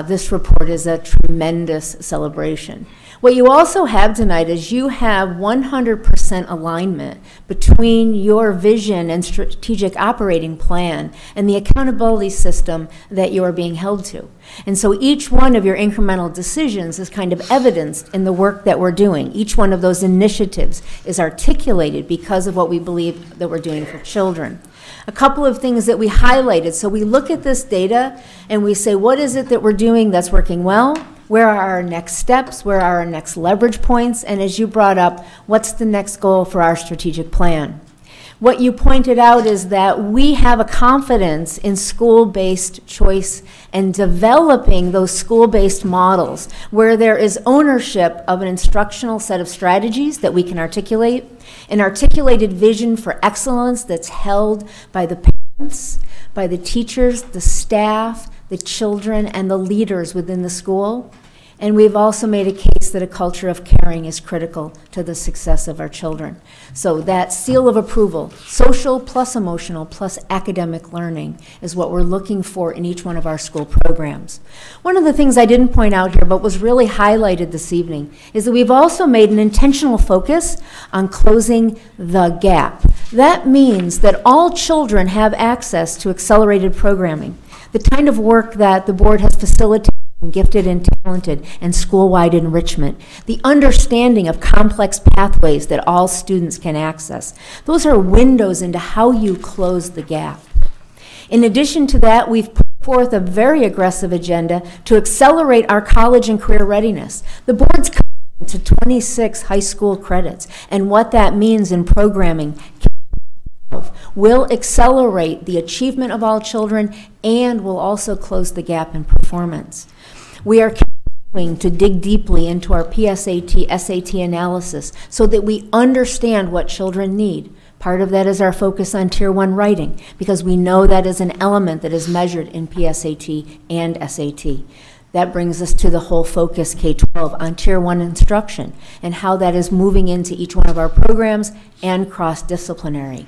This report is a tremendous celebration. What you also have tonight is you have 100% alignment between your vision and strategic operating plan and the accountability system that you are being held to. And so each one of your incremental decisions is kind of evidenced in the work that we're doing. Each one of those initiatives is articulated because of what we believe that we're doing for children. A couple of things that we highlighted. So we look at this data and we say, what is it that we're doing that's working well? Where are our next steps? Where are our next leverage points? And as you brought up, what's the next goal for our strategic plan? What you pointed out is that we have a confidence in school-based choice and developing those school-based models where there is ownership of an instructional set of strategies that we can articulate, an articulated vision for excellence that's held by the parents, by the teachers, the staff, the children, and the leaders within the school. And we've also made a case that a culture of caring is critical to the success of our children. So that seal of approval, social plus emotional plus academic learning, is what we're looking for in each one of our school programs. One of the things I didn't point out here but was really highlighted this evening is that we've also made an intentional focus on closing the gap. That means that all children have access to accelerated programming, the kind of work that the board has facilitated, gifted and talented, and school-wide enrichment, the understanding of complex pathways that all students can access. Those are windows into how you close the gap. In addition to that, we've put forth a very aggressive agenda to accelerate our college and career readiness. The board's commitment to 26 high school credits and what that means in programming will accelerate the achievement of all children and will also close the gap in performance. We are continuing to dig deeply into our PSAT, SAT analysis so that we understand what children need. Part of that is our focus on Tier 1 writing, because we know that is an element that is measured in PSAT and SAT. That brings us to the whole focus K-12 on Tier 1 instruction and how that is moving into each one of our programs and cross-disciplinary.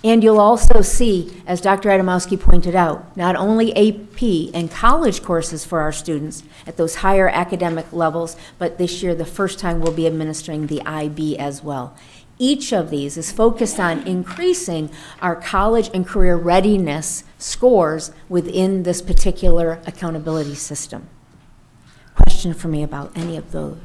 And you'll also see, as Dr. Adamowski pointed out, not only AP and college courses for our students at those higher academic levels, but this year, the first time we'll be administering the IB as well. Each of these is focused on increasing our college and career readiness scores within this particular accountability system. Question for me about any of those?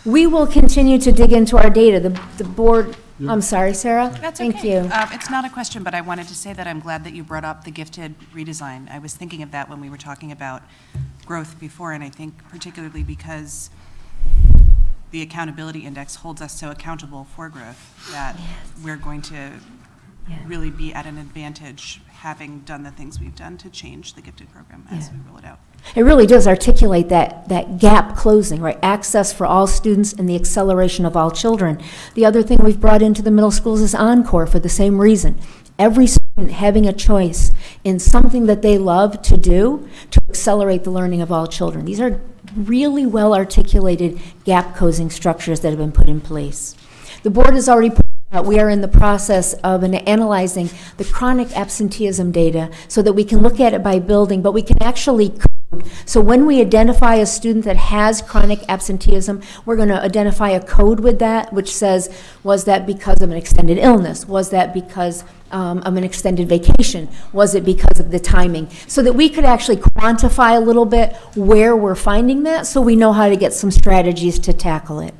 We will continue to dig into our data. The board, I'm sorry, Sarah? That's Thank okay. you. It's not a question, but I wanted to say that I'm glad that you brought up the gifted redesign. I was thinking of that when we were talking about growth before, and I think particularly because the accountability index holds us so accountable for growth that we're going to really be at an advantage having done the things we've done to change the gifted program as we roll it out. It really does articulate that gap closing, right? Access for all students and the acceleration of all children. The other thing we've brought into the middle schools is Encore for the same reason. Every student having a choice in something that they love to do to accelerate the learning of all children. These are really well articulated gap closing structures that have been put in place. The board has already put we are in the process of analyzing the chronic absenteeism data so that we can look at it by building, but we can actually So when we identify a student that has chronic absenteeism, we're going to identify a code with that, which says, was that because of an extended illness? Was that because of an extended vacation? Was it because of the timing? So that we could actually quantify a little bit where we're finding that, so we know how to get some strategies to tackle it.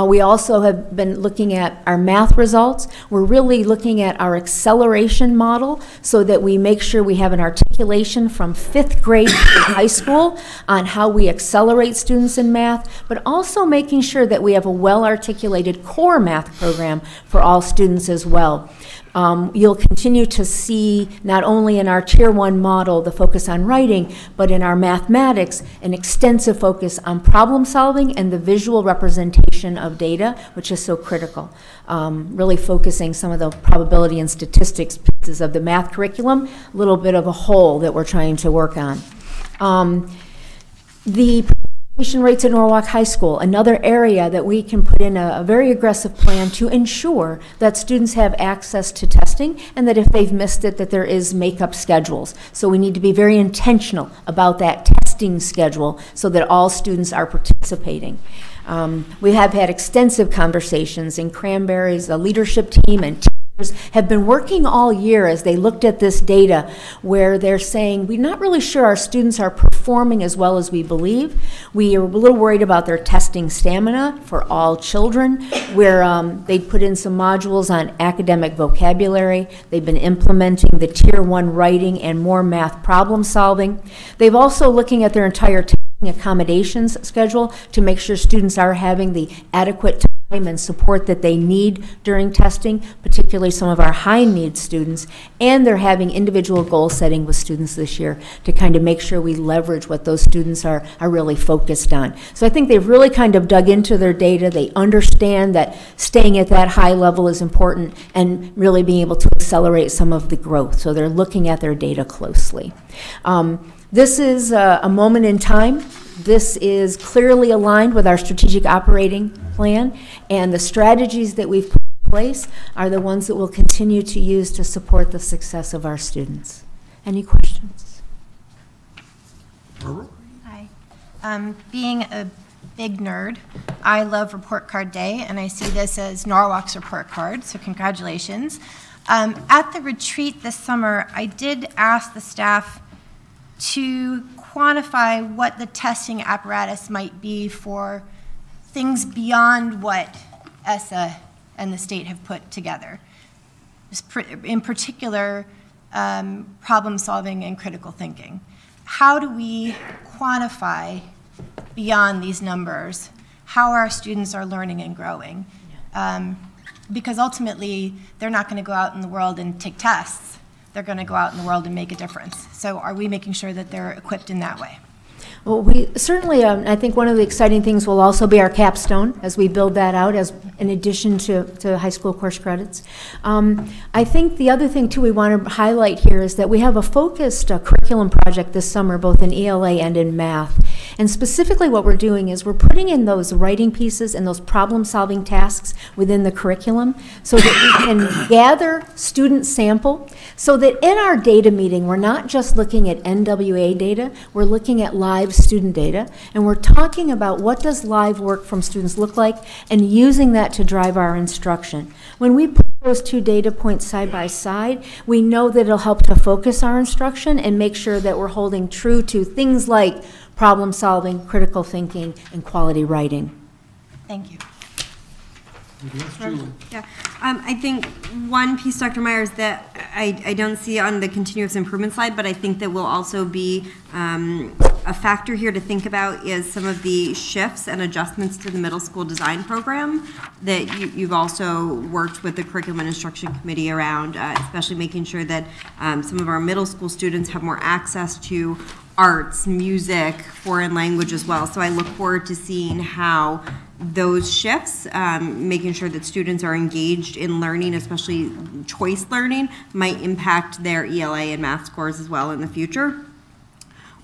We also have been looking at our math results. We're really looking at our acceleration model so that we make sure we have an articulation from 5th grade to high school on how we accelerate students in math, but also making sure that we have a well-articulated core math program for all students as well. You'll continue to see, not only in our Tier 1 model, the focus on writing, but in our mathematics, an extensive focus on problem solving and the visual representation of data, which is so critical. Really focusing some of the probability and statistics pieces of the math curriculum, a little bit of a whole that we're trying to work on. The participation rates at Norwalk High School, another area that we can put in a very aggressive plan to ensure that students have access to testing, and that if they've missed it, that there is make-up schedules. So we need to be very intentional about that testing schedule so that all students are participating. We have had extensive conversations in Cranberry's leadership team, and have been working all year as they looked at this data, where they're saying we're not really sure our students are performing as well as we believe. We are a little worried about their testing stamina for all children, where they put in some modules on academic vocabulary. They've been implementing the Tier 1 writing and more math problem solving. They've also looking at their entire accommodations schedule to make sure students are having the adequate time and support that they need during testing, particularly some of our high need students, and they're having individual goal setting with students this year to kind of make sure we leverage what those students are really focused on. So I think they've really kind of dug into their data. They understand that staying at that high level is important and really being able to accelerate some of the growth. So they're looking at their data closely. This is a moment in time. This is clearly aligned with our strategic operating plan, and the strategies that we've put in place are the ones that we'll continue to use to support the success of our students. Any questions? Hi. Being a big nerd, I love Report Card Day, and I see this as Norwalk's report card, so congratulations. At the retreat this summer, I did ask the staff to quantify what the testing apparatus might be for things beyond what ESSA and the state have put together. In particular, problem solving and critical thinking. How do we quantify beyond these numbers how our students are learning and growing? Because ultimately, they're not going to go out in the world and take tests. They're going to go out in the world and make a difference. So are we making sure that they're equipped in that way? Well, we certainly, I think one of the exciting things will also be our capstone as we build that out as in addition to high school course credits. I think the other thing too we want to highlight here is that we have a focused curriculum project this summer, both in ELA and in math. And specifically what we're doing is we're putting in those writing pieces and those problem-solving tasks within the curriculum so that we can gather student sample, so that in our data meeting, we're not just looking at NWA data, we're looking at live student data, and we're talking about what does live work from students look like and using that to drive our instruction. When we put those two data points side by side, we know that it'll help to focus our instruction and make sure that we're holding true to things like problem solving, critical thinking, and quality writing. Thank you. Yeah, I think one piece, Dr. Myers, that I don't see on the continuous improvement slide, but I think that will also be a factor here to think about is some of the shifts and adjustments to the middle school design program that you've also worked with the Curriculum and Instruction Committee around, especially making sure that some of our middle school students have more access to arts, music, foreign language as well. So I look forward to seeing how those shifts, making sure that students are engaged in learning, especially choice learning, might impact their ELA and math scores as well in the future.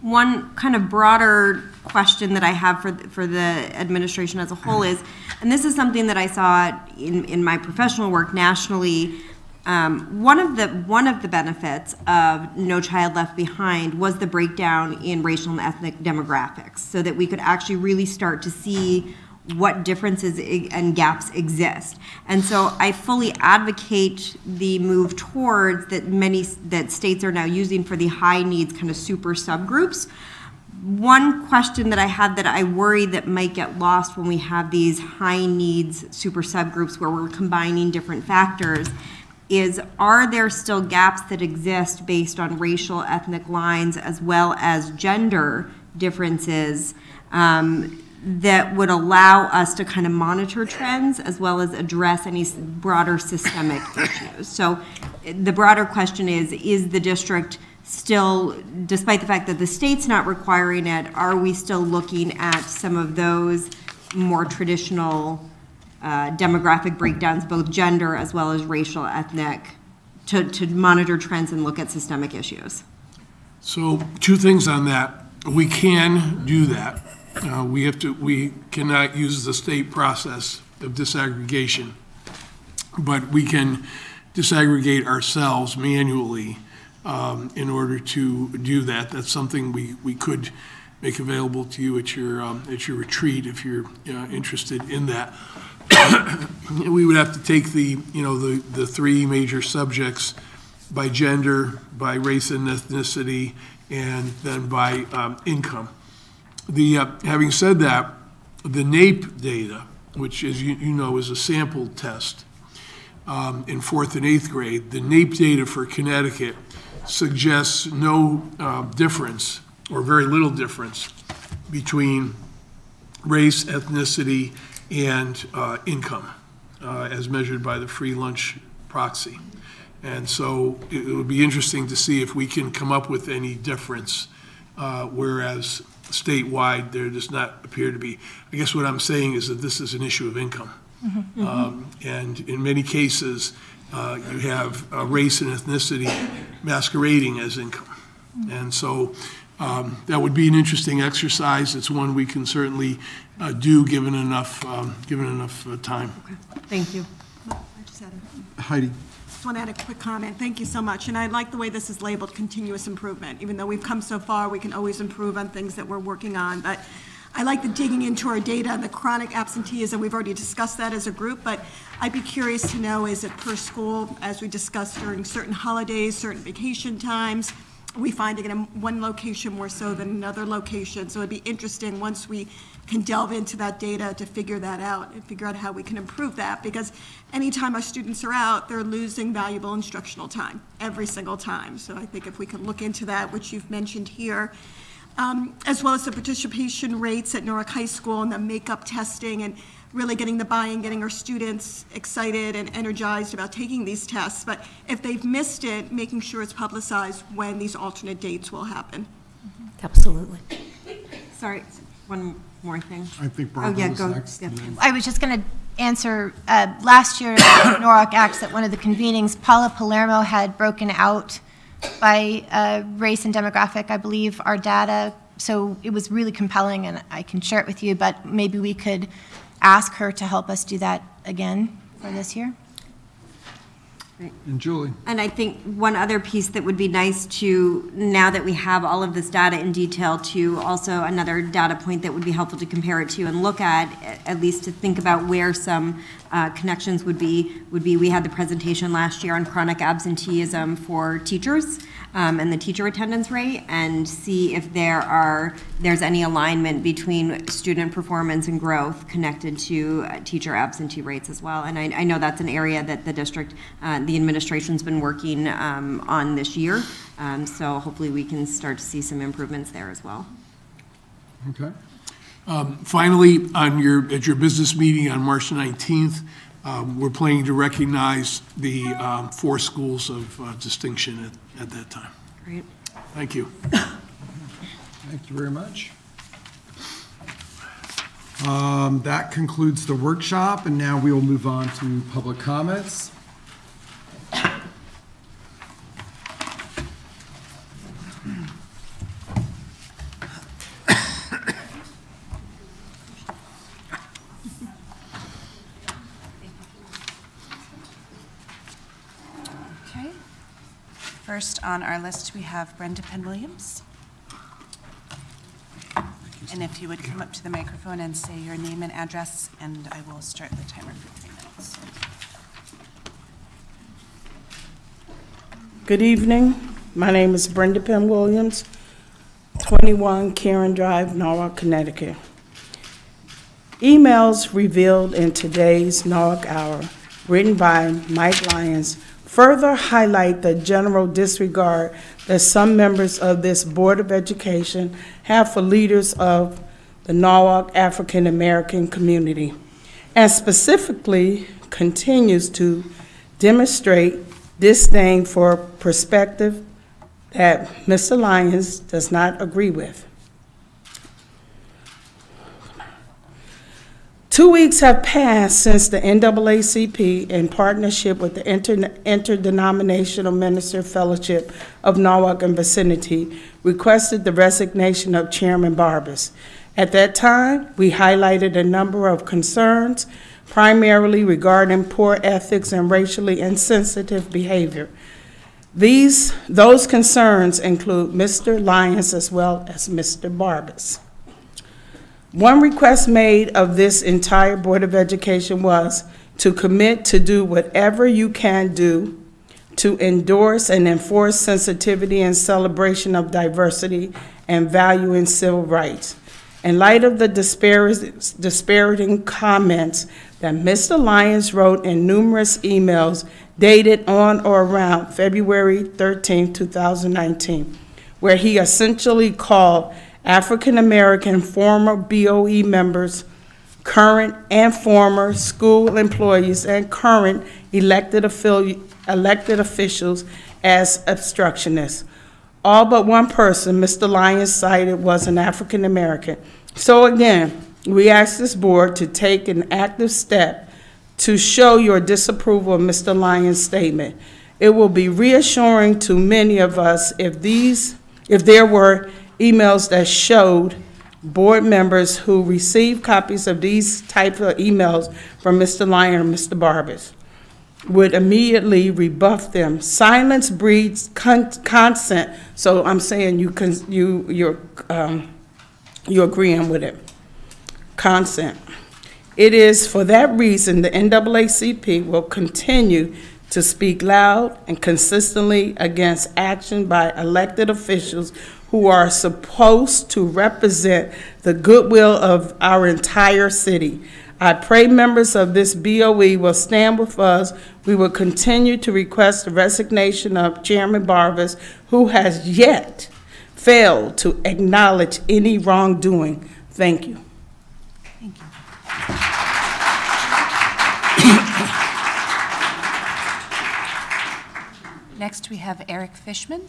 One kind of broader question that I have for the administration as a whole is, and this is something that I saw in my professional work nationally, One of the benefits of No Child Left Behind was the breakdown in racial and ethnic demographics, so that we could actually really start to see what differences and gaps exist. And so I fully advocate the move towards that states are now using for the high needs kind of super subgroups. One question that I have that I worry that might get lost when we have these high needs super subgroups where we're combining different factors is, are there still gaps that exist based on racial, ethnic lines as well as gender differences that would allow us to kind of monitor trends as well as address any broader systemic issues? So the broader question is the district still, despite the fact that the state's not requiring it, are we still looking at some of those more traditional demographic breakdowns, both gender as well as racial, ethnic, to monitor trends and look at systemic issues? So 2 things on that. We can do that. We cannot use the state process of disaggregation, but we can disaggregate ourselves manually in order to do that. That's something we could make available to you at your retreat if you're interested in that. We would have to take the 3 major subjects by gender, by race and ethnicity, and then by income. Having said that, the NAEP data, which as you know is a sample test in 4th and 8th grade, the NAEP data for Connecticut suggests no difference or very little difference between race, ethnicity, and income as measured by the free lunch proxy. And so it would be interesting to see if we can come up with any difference, whereas statewide there does not appear to be. I guess what I'm saying is that this is an issue of income. And in many cases, you have race and ethnicity masquerading as income. And so that would be an interesting exercise. It's one we can certainly do given enough time. Okay. Thank you. Heidi. Just want to add a quick comment. Thank you so much. And I like the way this is labeled continuous improvement. Even though we've come so far, we can always improve on things that we're working on. But I like the digging into our data and the chronic absenteeism. We've already discussed that as a group, but I'd be curious to know, is it per school, as we discussed during certain holidays, certain vacation times? We find it in one location more so than another location. So it'd be interesting once we can delve into that data to figure that out and figure out how we can improve that, because anytime our students are out, they're losing valuable instructional time every single time. So I think if we can look into that, which you've mentioned here, as well as the participation rates at Norwalk High School and the makeup testing and really getting the buy-in, getting our students excited and energized about taking these tests. But if they've missed it, making sure it's publicized when these alternate dates will happen. Absolutely. Sorry, one more thing. I think Barbara was next. Yeah. I was just going to answer, last year at Norwalk Acts at one of the convenings, Paula Palermo had broken out by race and demographic, I believe, our data. So it was really compelling, and I can share it with you, but maybe we could ask her to help us do that again for this year. And Julie. And I think one other piece that would be nice to, now that we have all of this data in detail, to also another data point that would be helpful to compare it to and look at least to think about where some connections would be, we had the presentation last year on chronic absenteeism for teachers and the teacher attendance rate, and see if there's any alignment between student performance and growth connected to teacher absentee rates as well. And I know that's an area that the district, the administration's been working on this year, so hopefully we can start to see some improvements there as well. Okay. Finally, at your business meeting on March 19th, we're planning to recognize the 4 schools of distinction at that time. Great. Thank you. Thank you very much. That concludes the workshop, and now we will move on to public comments. Okay. First on our list, we have Brenda Penn-Williams. And if you would come up to the microphone and say your name and address, and I will start the timer for 3 minutes. Good evening. My name is Brenda Penn-Williams, 21 Karen Drive, Norwalk, Connecticut. Emails revealed in today's Norwalk Hour, written by Mike Lyons, further highlight the general disregard that some members of this Board of Education have for leaders of the Norwalk African American community, and specifically continues to demonstrate disdain for perspective that Mr. Lyons does not agree with. 2 weeks have passed since the NAACP, in partnership with the Interdenominational Minister Fellowship of Norwalk and Vicinity, requested the resignation of Chairman Barbas. At that time, we highlighted a number of concerns, primarily regarding poor ethics and racially insensitive behavior. Those concerns include Mr. Lyons as well as Mr. Barbas. One request made of this entire Board of Education was to commit to do whatever you can do to endorse and enforce sensitivity and celebration of diversity and valuing civil rights. In light of the disparaging comments that Mr. Lyons wrote in numerous emails dated on or around February 13, 2019, where he essentially called African American former BOE members, current and former school employees, and current elected officials as obstructionists. All but one person Mr. Lyons cited was an African American. So again, we ask this board to take an active step to show your disapproval of Mr. Lyons' statement. It will be reassuring to many of us if there were emails that showed board members who received copies of these types of emails from Mr. Lyons or Mr. Barbas would immediately rebuff them. Silence breeds consent. So I'm saying you're agreeing with it. Consent. It is for that reason the NAACP will continue to speak loud and consistently against action by elected officials who are supposed to represent the goodwill of our entire city. I pray members of this BOE will stand with us. We will continue to request the resignation of Chairman Barbas, who has yet failed to acknowledge any wrongdoing. Thank you. Thank you. Next, we have Eric Fishman.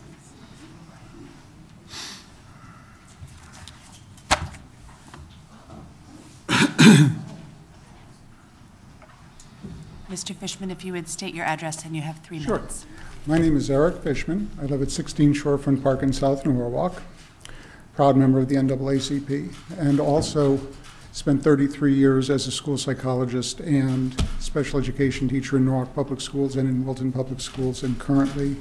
Mr. Fishman, if you would state your address, and you have 3 minutes. Sure. My name is Eric Fishman. I live at 16 Shorefront Park in South Norwalk. Proud member of the NAACP, and also spent 33 years as a school psychologist and special education teacher in Norwalk Public Schools and in Wilton Public Schools, and currently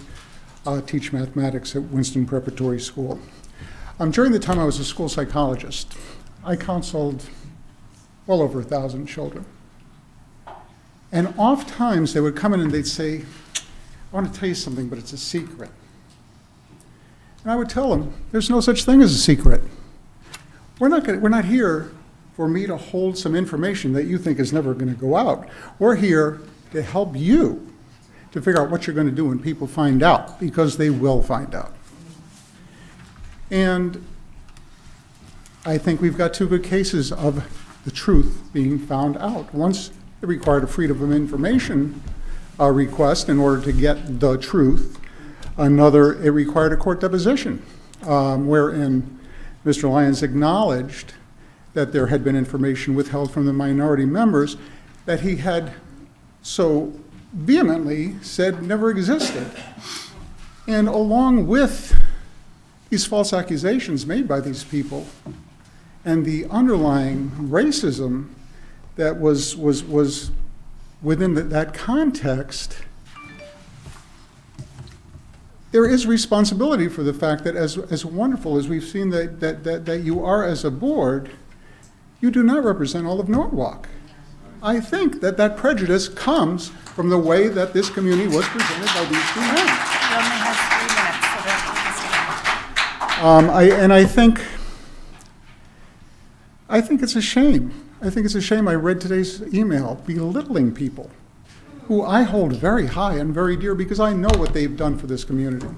teach mathematics at Winston Preparatory School. During the time I was a school psychologist, I counseled well over 1,000 children. And oftentimes they would come in and they'd say, I want to tell you something, but it's a secret. And I would tell them, there's no such thing as a secret. We're not here for me to hold some information that you think is never going to go out. We're here to help you to figure out what you're going to do when people find out, because they will find out. And I think we've got 2 good cases of the truth being found out. Once it required a freedom of information request in order to get the truth. Another, it required a court deposition, wherein Mr. Lyons acknowledged that there had been information withheld from the minority members that he had so vehemently said never existed. And along with these false accusations made by these people and the underlying racism that was within that context, there is responsibility for the fact that as wonderful as we've seen that you are as a board, you do not represent all of Norwalk. I think that prejudice comes from the way that this community was presented by these two men. He only has 3 minutes, so that's And I think it's a shame. I think it's a shame I read today's email belittling people who I hold very high and very dear because I know what they've done for this community.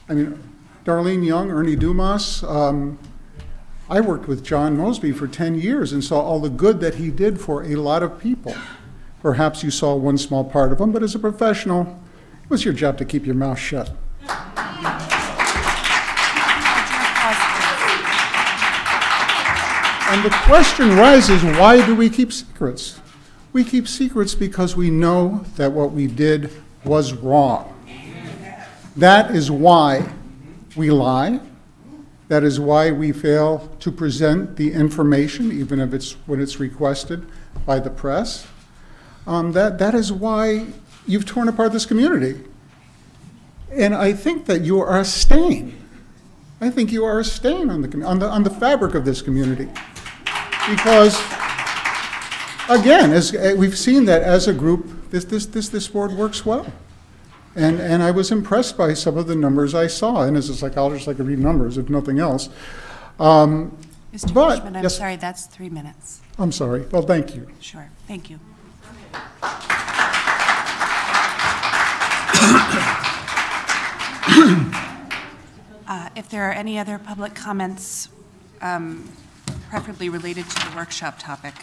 I mean, Darlene Young, Ernie Dumas, I worked with John Mosby for 10 years and saw all the good that he did for a lot of people. Perhaps you saw one small part of him, but as a professional, it was your job to keep your mouth shut. And the question rises, why do we keep secrets? We keep secrets because we know that what we did was wrong. That is why we lie. That is why we fail to present the information, even if it's when it's requested by the press. That is why you've torn apart this community. And I think that you are a stain. I think you are a stain on the fabric of this community. Because, again, as we've seen that as a group, this board works well. And I was impressed by some of the numbers I saw. And as a psychologist, I could read numbers, if nothing else. Mr. Fishman, I'm sorry, that's 3 minutes. I'm sorry. Well, thank you. Sure, thank you. If there are any other public comments, preferably related to the workshop topic,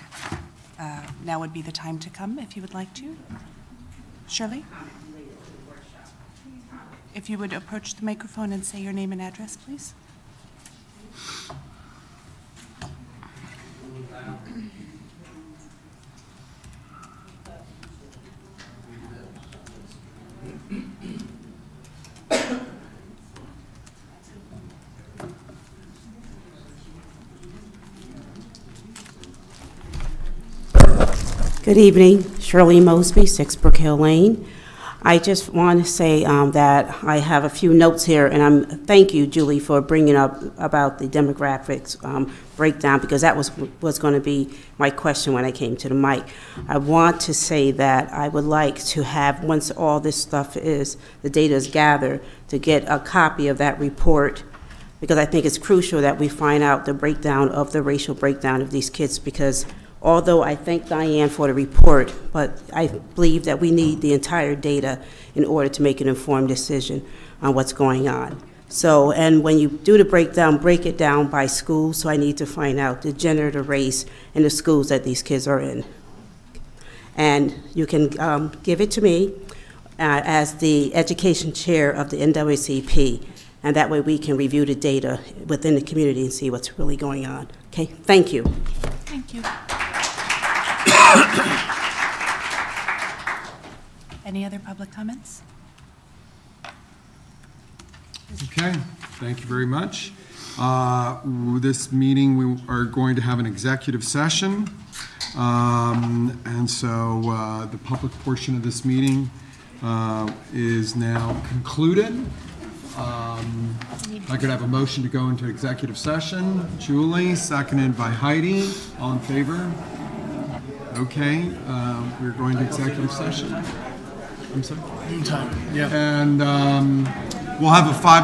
now would be the time to come if you would like to. Shirley? If you would approach the microphone and say your name and address, please. Good evening, Shirley Mosby, 6 Brook Hill Lane. I just want to say that I have a few notes here, and thank you, Julie, for bringing up about the demographics breakdown, because that was going to be my question when I came to the mic. I want to say that I would like to have, once all this stuff the data is gathered, to get a copy of that report, because I think it's crucial that we find out the breakdown of the racial breakdown of these kids, because although I thank Diane for the report, but I believe that we need the entire data in order to make an informed decision on what's going on. So, and when you do the breakdown, break it down by school, so I need to find out the gender, the race, and the schools that these kids are in. And you can give it to me as the education chair of the NAACP, and that way we can review the data within the community and see what's really going on. Okay, thank you. Thank you. Any other public comments? Okay, thank you very much. This meeting, we are going to have an executive session. And so the public portion of this meeting is now concluded. I could have a motion to go into executive session. Julie, seconded by Heidi. All in favor? Okay, we're going to executive session. I'm sorry? Noontime, yeah. And we'll have a 5